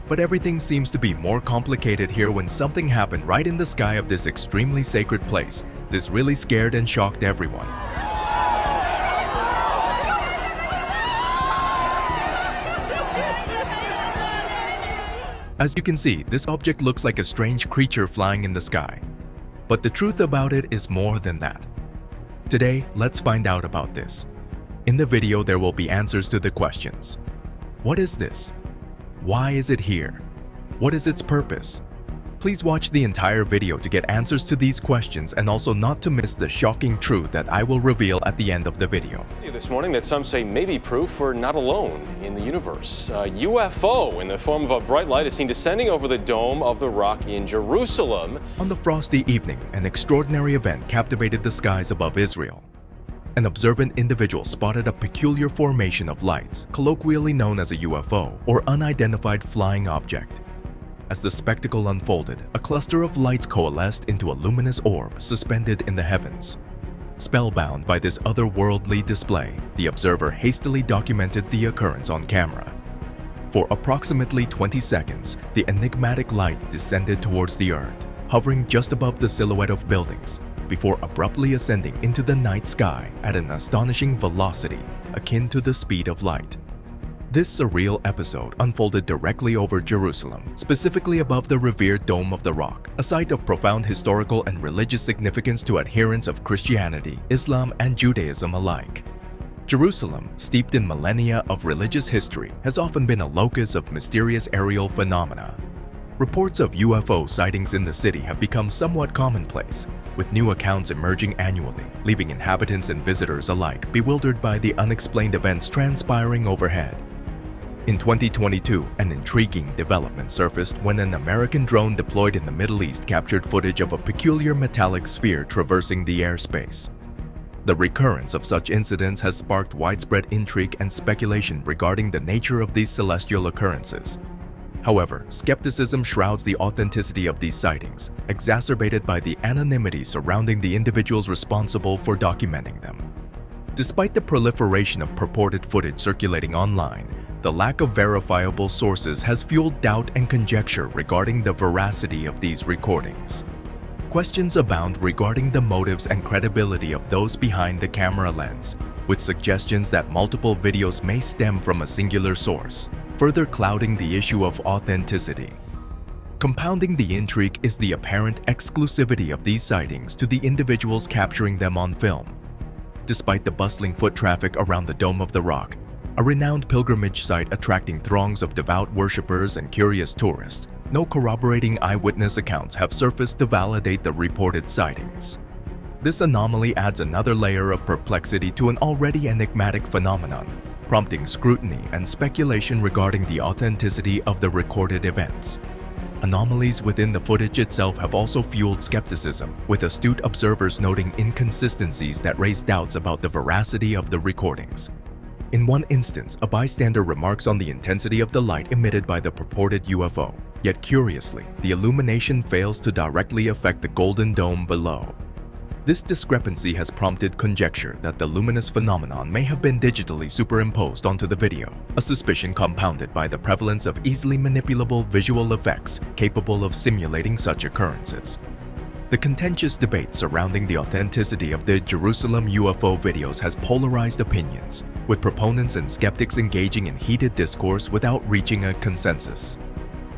But everything seems to be more complicated here when something happened right in the sky of this extremely sacred place. This really scared and shocked everyone. As you can see, this object looks like a strange creature flying in the sky. But the truth about it is more than that. Today, let's find out about this. In the video, there will be answers to the questions. What is this? Why is it here? What is its purpose? Please watch the entire video to get answers to these questions and also not to miss the shocking truth that I will reveal at the end of the video. This morning that some say may be proof we're not alone in the universe. A UFO in the form of a bright light is seen descending over the Dome of the Rock in Jerusalem. On the frosty evening, an extraordinary event captivated the skies above Israel. An observant individual spotted a peculiar formation of lights, colloquially known as a UFO, or unidentified flying object. As the spectacle unfolded, a cluster of lights coalesced into a luminous orb suspended in the heavens. Spellbound by this otherworldly display, the observer hastily documented the occurrence on camera. For approximately 20 seconds, the enigmatic light descended towards the earth, hovering just above the silhouette of buildings, before abruptly ascending into the night sky at an astonishing velocity akin to the speed of light. This surreal episode unfolded directly over Jerusalem, specifically above the revered Dome of the Rock, a site of profound historical and religious significance to adherents of Christianity, Islam, and Judaism alike. Jerusalem, steeped in millennia of religious history, has often been a locus of mysterious aerial phenomena. Reports of UFO sightings in the city have become somewhat commonplace, with new accounts emerging annually, leaving inhabitants and visitors alike bewildered by the unexplained events transpiring overhead. In 2022, an intriguing development surfaced when an American drone deployed in the Middle East captured footage of a peculiar metallic sphere traversing the airspace. The recurrence of such incidents has sparked widespread intrigue and speculation regarding the nature of these celestial occurrences. However, skepticism shrouds the authenticity of these sightings, exacerbated by the anonymity surrounding the individuals responsible for documenting them. Despite the proliferation of purported footage circulating online, the lack of verifiable sources has fueled doubt and conjecture regarding the veracity of these recordings. Questions abound regarding the motives and credibility of those behind the camera lens, with suggestions that multiple videos may stem from a singular source, further clouding the issue of authenticity. Compounding the intrigue is the apparent exclusivity of these sightings to the individuals capturing them on film. Despite the bustling foot traffic around the Dome of the Rock, a renowned pilgrimage site attracting throngs of devout worshippers and curious tourists, no corroborating eyewitness accounts have surfaced to validate the reported sightings. This anomaly adds another layer of perplexity to an already enigmatic phenomenon, prompting scrutiny and speculation regarding the authenticity of the recorded events. Anomalies within the footage itself have also fueled skepticism, with astute observers noting inconsistencies that raise doubts about the veracity of the recordings. In one instance, a bystander remarks on the intensity of the light emitted by the purported UFO, yet curiously, the illumination fails to directly affect the golden dome below. This discrepancy has prompted conjecture that the luminous phenomenon may have been digitally superimposed onto the video, a suspicion compounded by the prevalence of easily manipulable visual effects capable of simulating such occurrences. The contentious debate surrounding the authenticity of the Jerusalem UFO videos has polarized opinions, with proponents and skeptics engaging in heated discourse without reaching a consensus.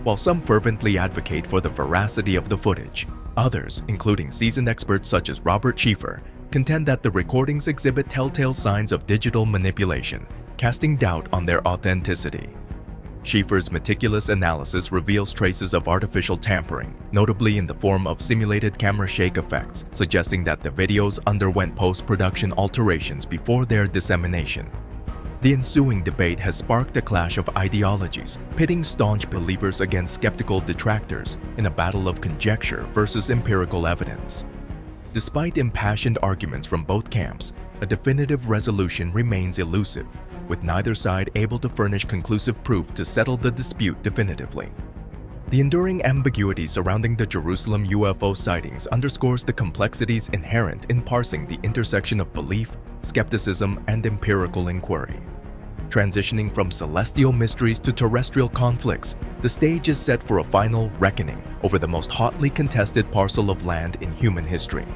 While some fervently advocate for the veracity of the footage, others, including seasoned experts such as Robert Schieffer, contend that the recordings exhibit telltale signs of digital manipulation, casting doubt on their authenticity. Schieffer's meticulous analysis reveals traces of artificial tampering, notably in the form of simulated camera shake effects, suggesting that the videos underwent post-production alterations before their dissemination. The ensuing debate has sparked a clash of ideologies, pitting staunch believers against skeptical detractors in a battle of conjecture versus empirical evidence. Despite impassioned arguments from both camps, a definitive resolution remains elusive, with neither side able to furnish conclusive proof to settle the dispute definitively. The enduring ambiguity surrounding the Jerusalem UFO sightings underscores the complexities inherent in parsing the intersection of belief, skepticism, and empirical inquiry. Transitioning from celestial mysteries to terrestrial conflicts, the stage is set for a final reckoning over the most hotly contested parcel of land in human history.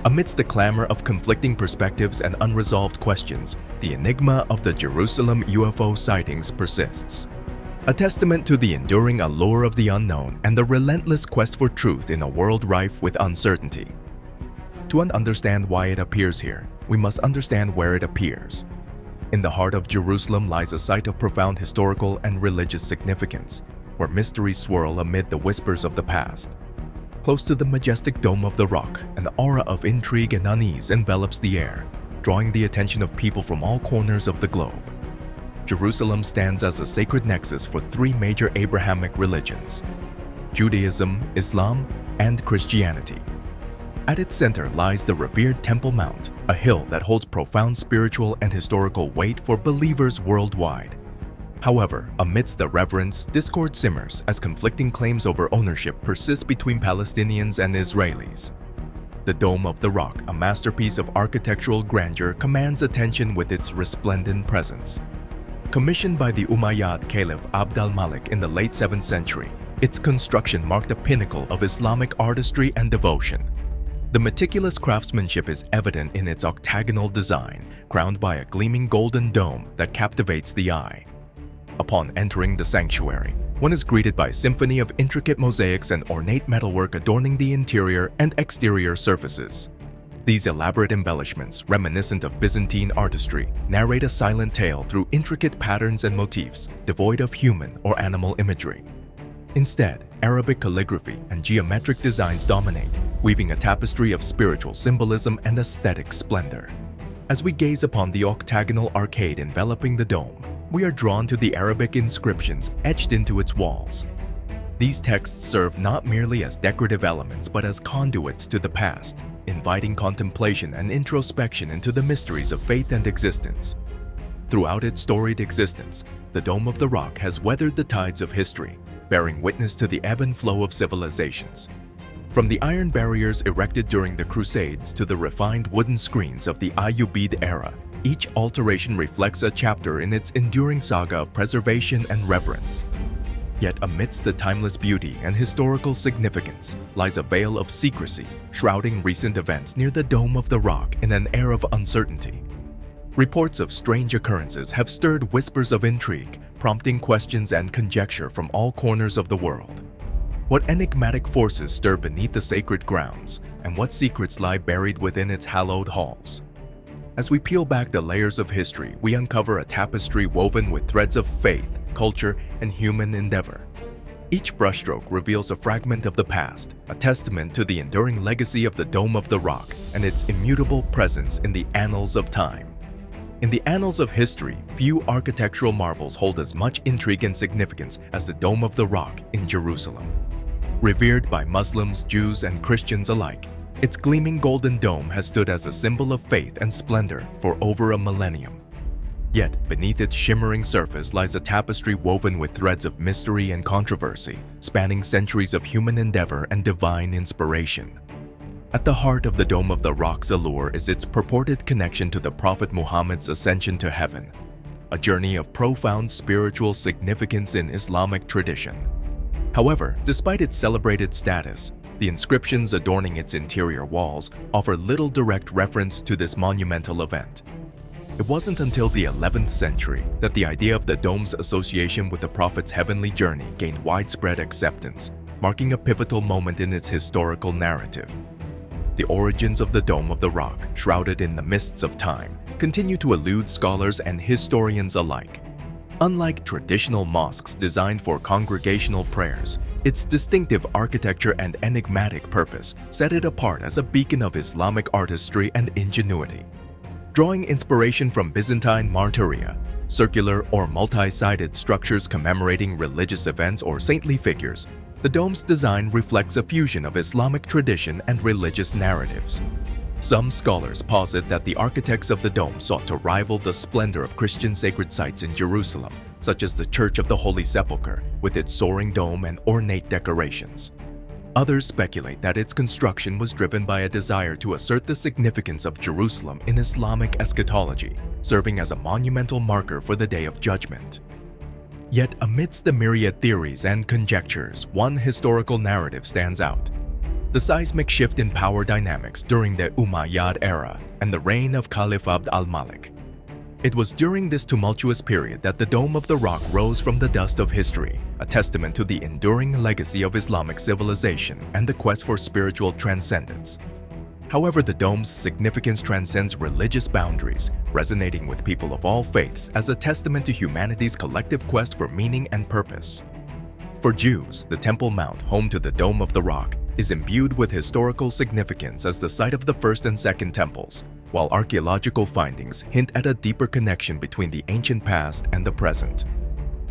Amidst the clamor of conflicting perspectives and unresolved questions, the enigma of the Jerusalem UFO sightings persists. A testament to the enduring allure of the unknown and the relentless quest for truth in a world rife with uncertainty. To understand why it appears here, we must understand where it appears. In the heart of Jerusalem lies a site of profound historical and religious significance, where mysteries swirl amid the whispers of the past. Close to the majestic dome of the rock, an aura of intrigue and unease envelops the air, drawing the attention of people from all corners of the globe. Jerusalem stands as a sacred nexus for three major Abrahamic religions: Judaism, Islam, and Christianity. At its center lies the revered Temple Mount, a hill that holds profound spiritual and historical weight for believers worldwide. However, amidst the reverence, discord simmers as conflicting claims over ownership persist between Palestinians and Israelis. The Dome of the Rock, a masterpiece of architectural grandeur, commands attention with its resplendent presence. Commissioned by the Umayyad Caliph Abd al-Malik in the late 7th century, its construction marked a pinnacle of Islamic artistry and devotion. The meticulous craftsmanship is evident in its octagonal design, crowned by a gleaming golden dome that captivates the eye. Upon entering the sanctuary, one is greeted by a symphony of intricate mosaics and ornate metalwork adorning the interior and exterior surfaces. These elaborate embellishments, reminiscent of Byzantine artistry, narrate a silent tale through intricate patterns and motifs, devoid of human or animal imagery. Instead, Arabic calligraphy and geometric designs dominate, weaving a tapestry of spiritual symbolism and aesthetic splendor. As we gaze upon the octagonal arcade enveloping the dome, we are drawn to the Arabic inscriptions etched into its walls. These texts serve not merely as decorative elements but as conduits to the past, inviting contemplation and introspection into the mysteries of faith and existence. Throughout its storied existence, the Dome of the Rock has weathered the tides of history, bearing witness to the ebb and flow of civilizations. From the iron barriers erected during the Crusades to the refined wooden screens of the Ayyubid era, each alteration reflects a chapter in its enduring saga of preservation and reverence. Yet amidst the timeless beauty and historical significance lies a veil of secrecy, shrouding recent events near the Dome of the Rock in an air of uncertainty. Reports of strange occurrences have stirred whispers of intrigue, prompting questions and conjecture from all corners of the world. What enigmatic forces stir beneath the sacred grounds, and what secrets lie buried within its hallowed halls? As we peel back the layers of history, we uncover a tapestry woven with threads of faith, culture, and human endeavor. Each brushstroke reveals a fragment of the past, a testament to the enduring legacy of the Dome of the Rock and its immutable presence in the annals of time. In the annals of history, few architectural marvels hold as much intrigue and significance as the Dome of the Rock in Jerusalem. Revered by Muslims, Jews, and Christians alike, its gleaming golden dome has stood as a symbol of faith and splendor for over a millennium. Yet, beneath its shimmering surface lies a tapestry woven with threads of mystery and controversy, spanning centuries of human endeavor and divine inspiration. At the heart of the Dome of the Rock's allure is its purported connection to the Prophet Muhammad's ascension to heaven, a journey of profound spiritual significance in Islamic tradition. However, despite its celebrated status, the inscriptions adorning its interior walls offer little direct reference to this monumental event. It wasn't until the 11th century that the idea of the dome's association with the Prophet's heavenly journey gained widespread acceptance, marking a pivotal moment in its historical narrative. The origins of the Dome of the Rock, shrouded in the mists of time, continue to elude scholars and historians alike. Unlike traditional mosques designed for congregational prayers, its distinctive architecture and enigmatic purpose set it apart as a beacon of Islamic artistry and ingenuity. Drawing inspiration from Byzantine martyria, circular or multi-sided structures commemorating religious events or saintly figures, the dome's design reflects a fusion of Islamic tradition and religious narratives. Some scholars posit that the architects of the dome sought to rival the splendor of Christian sacred sites in Jerusalem, such as the Church of the Holy Sepulchre with its soaring dome and ornate decorations. Others speculate that its construction was driven by a desire to assert the significance of Jerusalem in Islamic eschatology, serving as a monumental marker for the Day of Judgment. Yet amidst the myriad theories and conjectures, one historical narrative stands out: the seismic shift in power dynamics during the Umayyad era and the reign of Caliph Abd al-Malik. It was during this tumultuous period that the Dome of the Rock rose from the dust of history, a testament to the enduring legacy of Islamic civilization and the quest for spiritual transcendence. However, the dome's significance transcends religious boundaries, resonating with people of all faiths as a testament to humanity's collective quest for meaning and purpose. For Jews, the Temple Mount, home to the Dome of the Rock, is imbued with historical significance as the site of the first and second temples, while archaeological findings hint at a deeper connection between the ancient past and the present.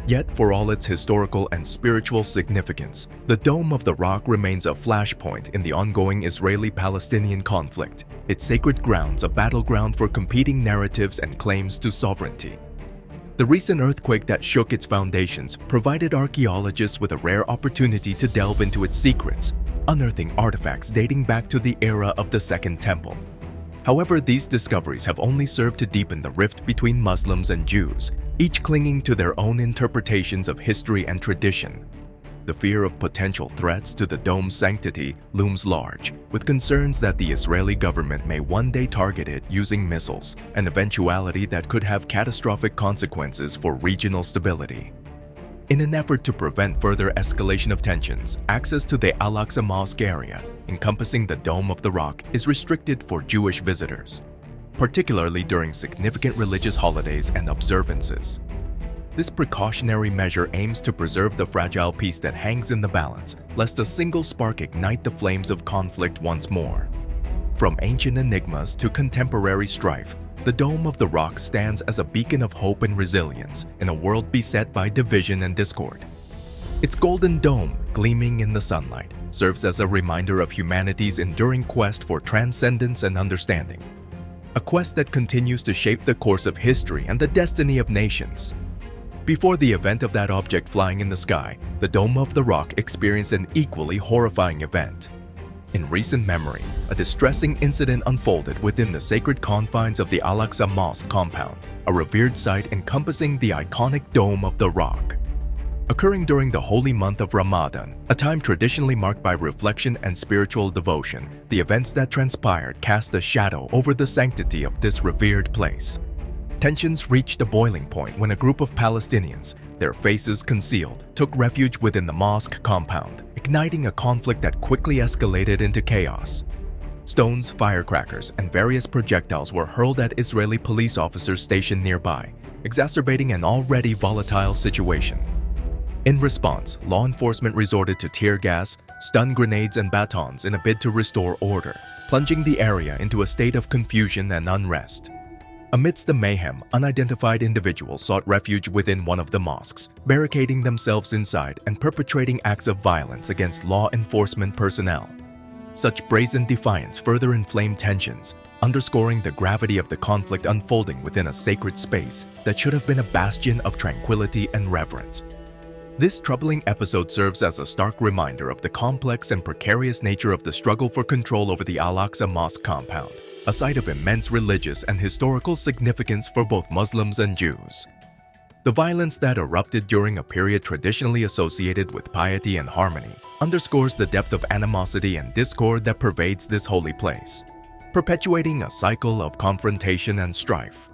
Yet, for all its historical and spiritual significance, the Dome of the Rock remains a flashpoint in the ongoing Israeli-Palestinian conflict, its sacred grounds a battleground for competing narratives and claims to sovereignty. The recent earthquake that shook its foundations provided archaeologists with a rare opportunity to delve into its secrets, unearthing artifacts dating back to the era of the Second Temple. However, these discoveries have only served to deepen the rift between Muslims and Jews, each clinging to their own interpretations of history and tradition. The fear of potential threats to the dome's sanctity looms large, with concerns that the Israeli government may one day target it using missiles, an eventuality that could have catastrophic consequences for regional stability. In an effort to prevent further escalation of tensions, access to the Al-Aqsa Mosque area, encompassing the Dome of the Rock, is restricted for Jewish visitors, particularly during significant religious holidays and observances. This precautionary measure aims to preserve the fragile peace that hangs in the balance, lest a single spark ignite the flames of conflict once more. From ancient enigmas to contemporary strife, the Dome of the Rock stands as a beacon of hope and resilience in a world beset by division and discord. Its golden dome, gleaming in the sunlight, serves as a reminder of humanity's enduring quest for transcendence and understanding. A quest that continues to shape the course of history and the destiny of nations. Before the event of that object flying in the sky, the Dome of the Rock experienced an equally horrifying event. In recent memory, a distressing incident unfolded within the sacred confines of the Al-Aqsa Mosque compound, a revered site encompassing the iconic Dome of the Rock. Occurring during the holy month of Ramadan, a time traditionally marked by reflection and spiritual devotion, the events that transpired cast a shadow over the sanctity of this revered place. Tensions reached a boiling point when a group of Palestinians, their faces concealed, took refuge within the mosque compound, igniting a conflict that quickly escalated into chaos. Stones, firecrackers, and various projectiles were hurled at Israeli police officers stationed nearby, exacerbating an already volatile situation. In response, law enforcement resorted to tear gas, stun grenades, and batons in a bid to restore order, plunging the area into a state of confusion and unrest. Amidst the mayhem, unidentified individuals sought refuge within one of the mosques, barricading themselves inside and perpetrating acts of violence against law enforcement personnel. Such brazen defiance further inflamed tensions, underscoring the gravity of the conflict unfolding within a sacred space that should have been a bastion of tranquility and reverence. This troubling episode serves as a stark reminder of the complex and precarious nature of the struggle for control over the Al-Aqsa Mosque compound, a site of immense religious and historical significance for both Muslims and Jews. The violence that erupted during a period traditionally associated with piety and harmony underscores the depth of animosity and discord that pervades this holy place, perpetuating a cycle of confrontation and strife.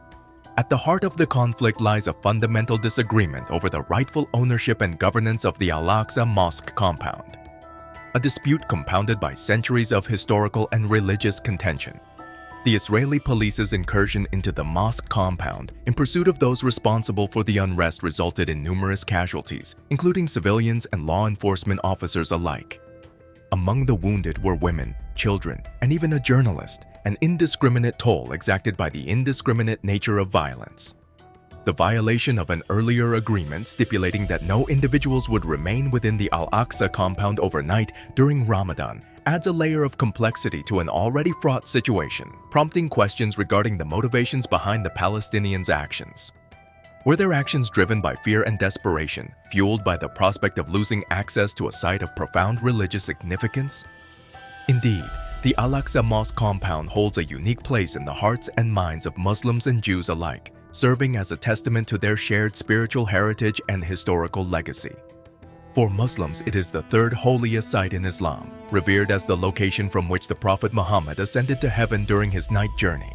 At the heart of the conflict lies a fundamental disagreement over the rightful ownership and governance of the Al-Aqsa Mosque compound, a dispute compounded by centuries of historical and religious contention. The Israeli police's incursion into the mosque compound in pursuit of those responsible for the unrest resulted in numerous casualties, including civilians and law enforcement officers alike. Among the wounded were women, children, and even a journalist, an indiscriminate toll exacted by the indiscriminate nature of violence. The violation of an earlier agreement stipulating that no individuals would remain within the Al-Aqsa compound overnight during Ramadan adds a layer of complexity to an already fraught situation, prompting questions regarding the motivations behind the Palestinians' actions. Were their actions driven by fear and desperation, fueled by the prospect of losing access to a site of profound religious significance? Indeed, the Al-Aqsa Mosque compound holds a unique place in the hearts and minds of Muslims and Jews alike, serving as a testament to their shared spiritual heritage and historical legacy. For Muslims, it is the third holiest site in Islam, revered as the location from which the Prophet Muhammad ascended to heaven during his night journey.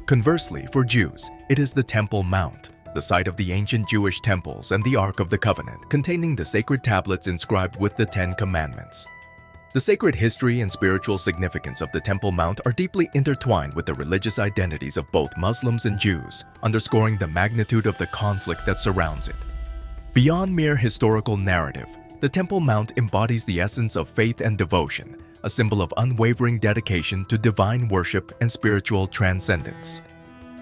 Conversely, for Jews, it is the Temple Mount, the site of the ancient Jewish temples and the Ark of the Covenant, containing the sacred tablets inscribed with the Ten Commandments. The sacred history and spiritual significance of the Temple Mount are deeply intertwined with the religious identities of both Muslims and Jews, underscoring the magnitude of the conflict that surrounds it. Beyond mere historical narrative, the Temple Mount embodies the essence of faith and devotion, a symbol of unwavering dedication to divine worship and spiritual transcendence.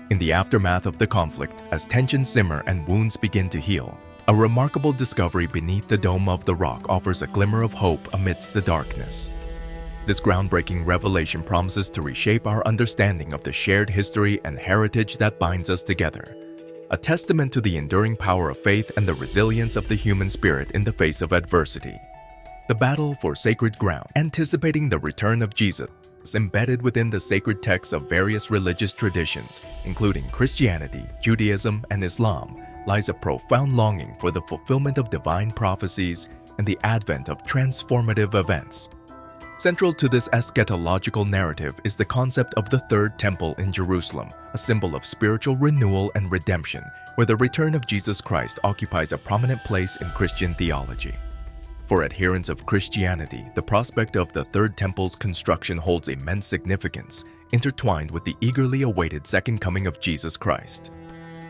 In the aftermath of the conflict, as tensions simmer and wounds begin to heal, a remarkable discovery beneath the dome of the rock offers a glimmer of hope amidst the darkness. This groundbreaking revelation promises to reshape our understanding of the shared history and heritage that binds us together, a testament to the enduring power of faith and the resilience of the human spirit in the face of adversity. The battle for sacred ground, anticipating the return of Jesus, is embedded within the sacred texts of various religious traditions, including Christianity, Judaism, and Islam, lies a profound longing for the fulfillment of divine prophecies and the advent of transformative events. Central to this eschatological narrative is the concept of the Third Temple in Jerusalem, a symbol of spiritual renewal and redemption, where the return of Jesus Christ occupies a prominent place in Christian theology. For adherents of Christianity, the prospect of the Third Temple's construction holds immense significance, intertwined with the eagerly awaited Second Coming of Jesus Christ.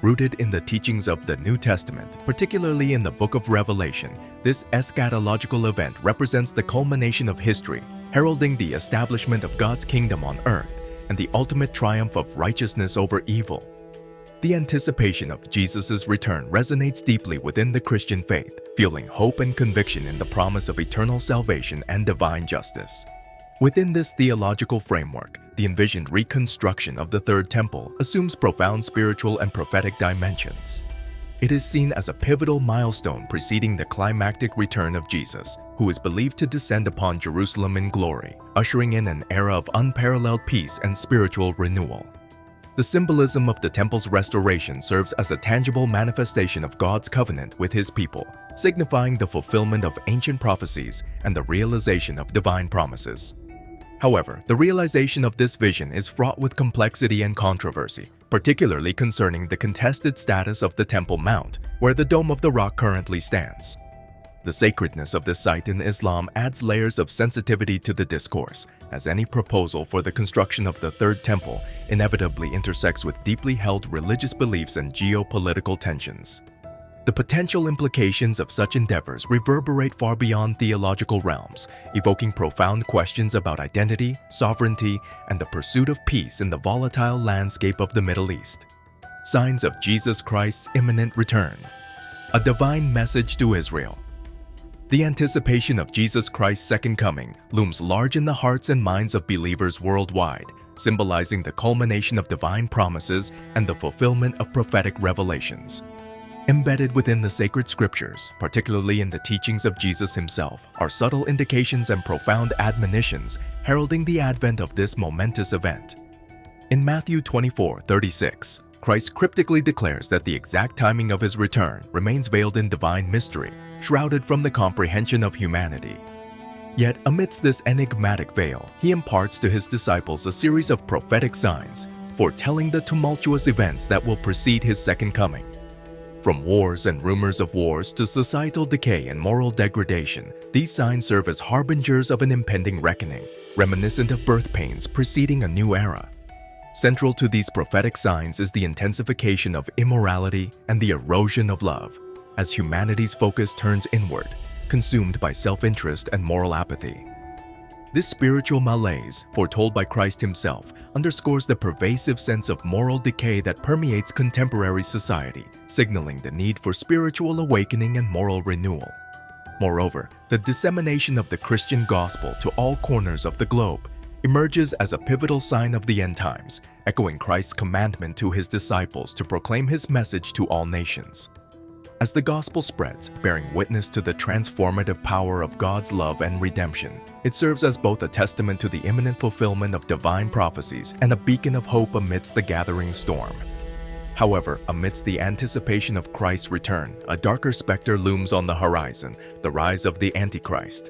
Rooted in the teachings of the New Testament, particularly in the book of Revelation, this eschatological event represents the culmination of history, heralding the establishment of God's kingdom on earth and the ultimate triumph of righteousness over evil. The anticipation of Jesus' return resonates deeply within the Christian faith, fueling hope and conviction in the promise of eternal salvation and divine justice. Within this theological framework, the envisioned reconstruction of the Third Temple assumes profound spiritual and prophetic dimensions. It is seen as a pivotal milestone preceding the climactic return of Jesus, who is believed to descend upon Jerusalem in glory, ushering in an era of unparalleled peace and spiritual renewal. The symbolism of the temple's restoration serves as a tangible manifestation of God's covenant with His people, signifying the fulfillment of ancient prophecies and the realization of divine promises. However, the realization of this vision is fraught with complexity and controversy, particularly concerning the contested status of the Temple Mount, where the Dome of the Rock currently stands. The sacredness of this site in Islam adds layers of sensitivity to the discourse, as any proposal for the construction of the Third Temple inevitably intersects with deeply held religious beliefs and geopolitical tensions. The potential implications of such endeavors reverberate far beyond theological realms, evoking profound questions about identity, sovereignty, and the pursuit of peace in the volatile landscape of the Middle East. Signs of Jesus Christ's imminent return. A divine message to Israel. The anticipation of Jesus Christ's second coming looms large in the hearts and minds of believers worldwide, symbolizing the culmination of divine promises and the fulfillment of prophetic revelations. Embedded within the sacred scriptures, particularly in the teachings of Jesus himself, are subtle indications and profound admonitions heralding the advent of this momentous event. In Matthew 24:36, Christ cryptically declares that the exact timing of his return remains veiled in divine mystery, shrouded from the comprehension of humanity. Yet amidst this enigmatic veil, he imparts to his disciples a series of prophetic signs, foretelling the tumultuous events that will precede his second coming. From wars and rumors of wars to societal decay and moral degradation, these signs serve as harbingers of an impending reckoning, reminiscent of birth pains preceding a new era. Central to these prophetic signs is the intensification of immorality and the erosion of love, as humanity's focus turns inward, consumed by self-interest and moral apathy. This spiritual malaise, foretold by Christ himself, underscores the pervasive sense of moral decay that permeates contemporary society, signaling the need for spiritual awakening and moral renewal. Moreover, the dissemination of the Christian gospel to all corners of the globe, emerges as a pivotal sign of the end times, echoing Christ's commandment to his disciples to proclaim his message to all nations. As the gospel spreads, bearing witness to the transformative power of God's love and redemption, it serves as both a testament to the imminent fulfillment of divine prophecies and a beacon of hope amidst the gathering storm. However, amidst the anticipation of Christ's return, a darker specter looms on the horizon, the rise of the Antichrist.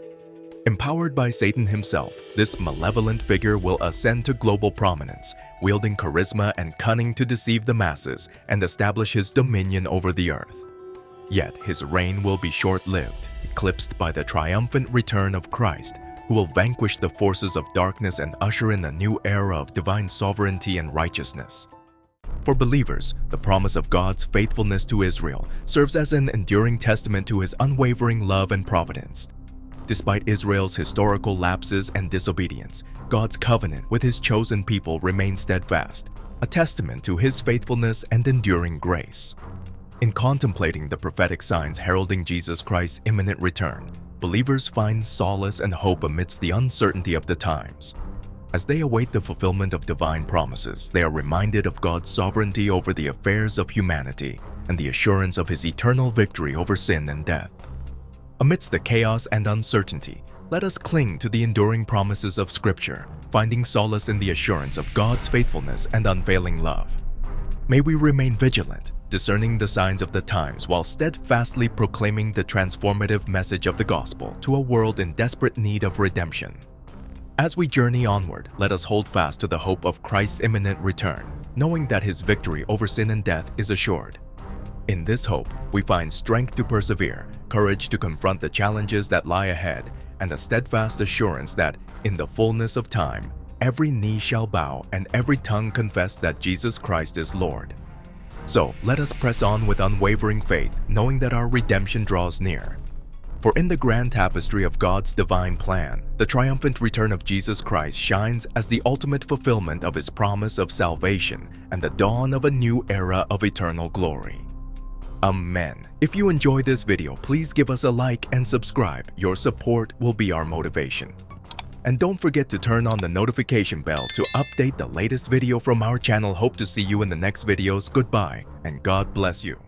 Empowered by Satan himself, this malevolent figure will ascend to global prominence, wielding charisma and cunning to deceive the masses and establish his dominion over the earth. Yet his reign will be short-lived, eclipsed by the triumphant return of Christ, who will vanquish the forces of darkness and usher in a new era of divine sovereignty and righteousness. For believers, the promise of God's faithfulness to Israel serves as an enduring testament to his unwavering love and providence. Despite Israel's historical lapses and disobedience, God's covenant with his chosen people remains steadfast, a testament to his faithfulness and enduring grace. In contemplating the prophetic signs heralding Jesus Christ's imminent return, believers find solace and hope amidst the uncertainty of the times. As they await the fulfillment of divine promises, they are reminded of God's sovereignty over the affairs of humanity and the assurance of his eternal victory over sin and death. Amidst the chaos and uncertainty, let us cling to the enduring promises of Scripture, finding solace in the assurance of God's faithfulness and unfailing love. May we remain vigilant, discerning the signs of the times while steadfastly proclaiming the transformative message of the gospel to a world in desperate need of redemption. As we journey onward, let us hold fast to the hope of Christ's imminent return, knowing that his victory over sin and death is assured. In this hope, we find strength to persevere, courage to confront the challenges that lie ahead, and a steadfast assurance that, in the fullness of time, every knee shall bow and every tongue confess that Jesus Christ is Lord. So, let us press on with unwavering faith, knowing that our redemption draws near. For in the grand tapestry of God's divine plan, the triumphant return of Jesus Christ shines as the ultimate fulfillment of his promise of salvation and the dawn of a new era of eternal glory. Amen. If you enjoyed this video, please give us a like and subscribe. Your support will be our motivation. And don't forget to turn on the notification bell to update the latest video from our channel. Hope to see you in the next videos. Goodbye, and God bless you.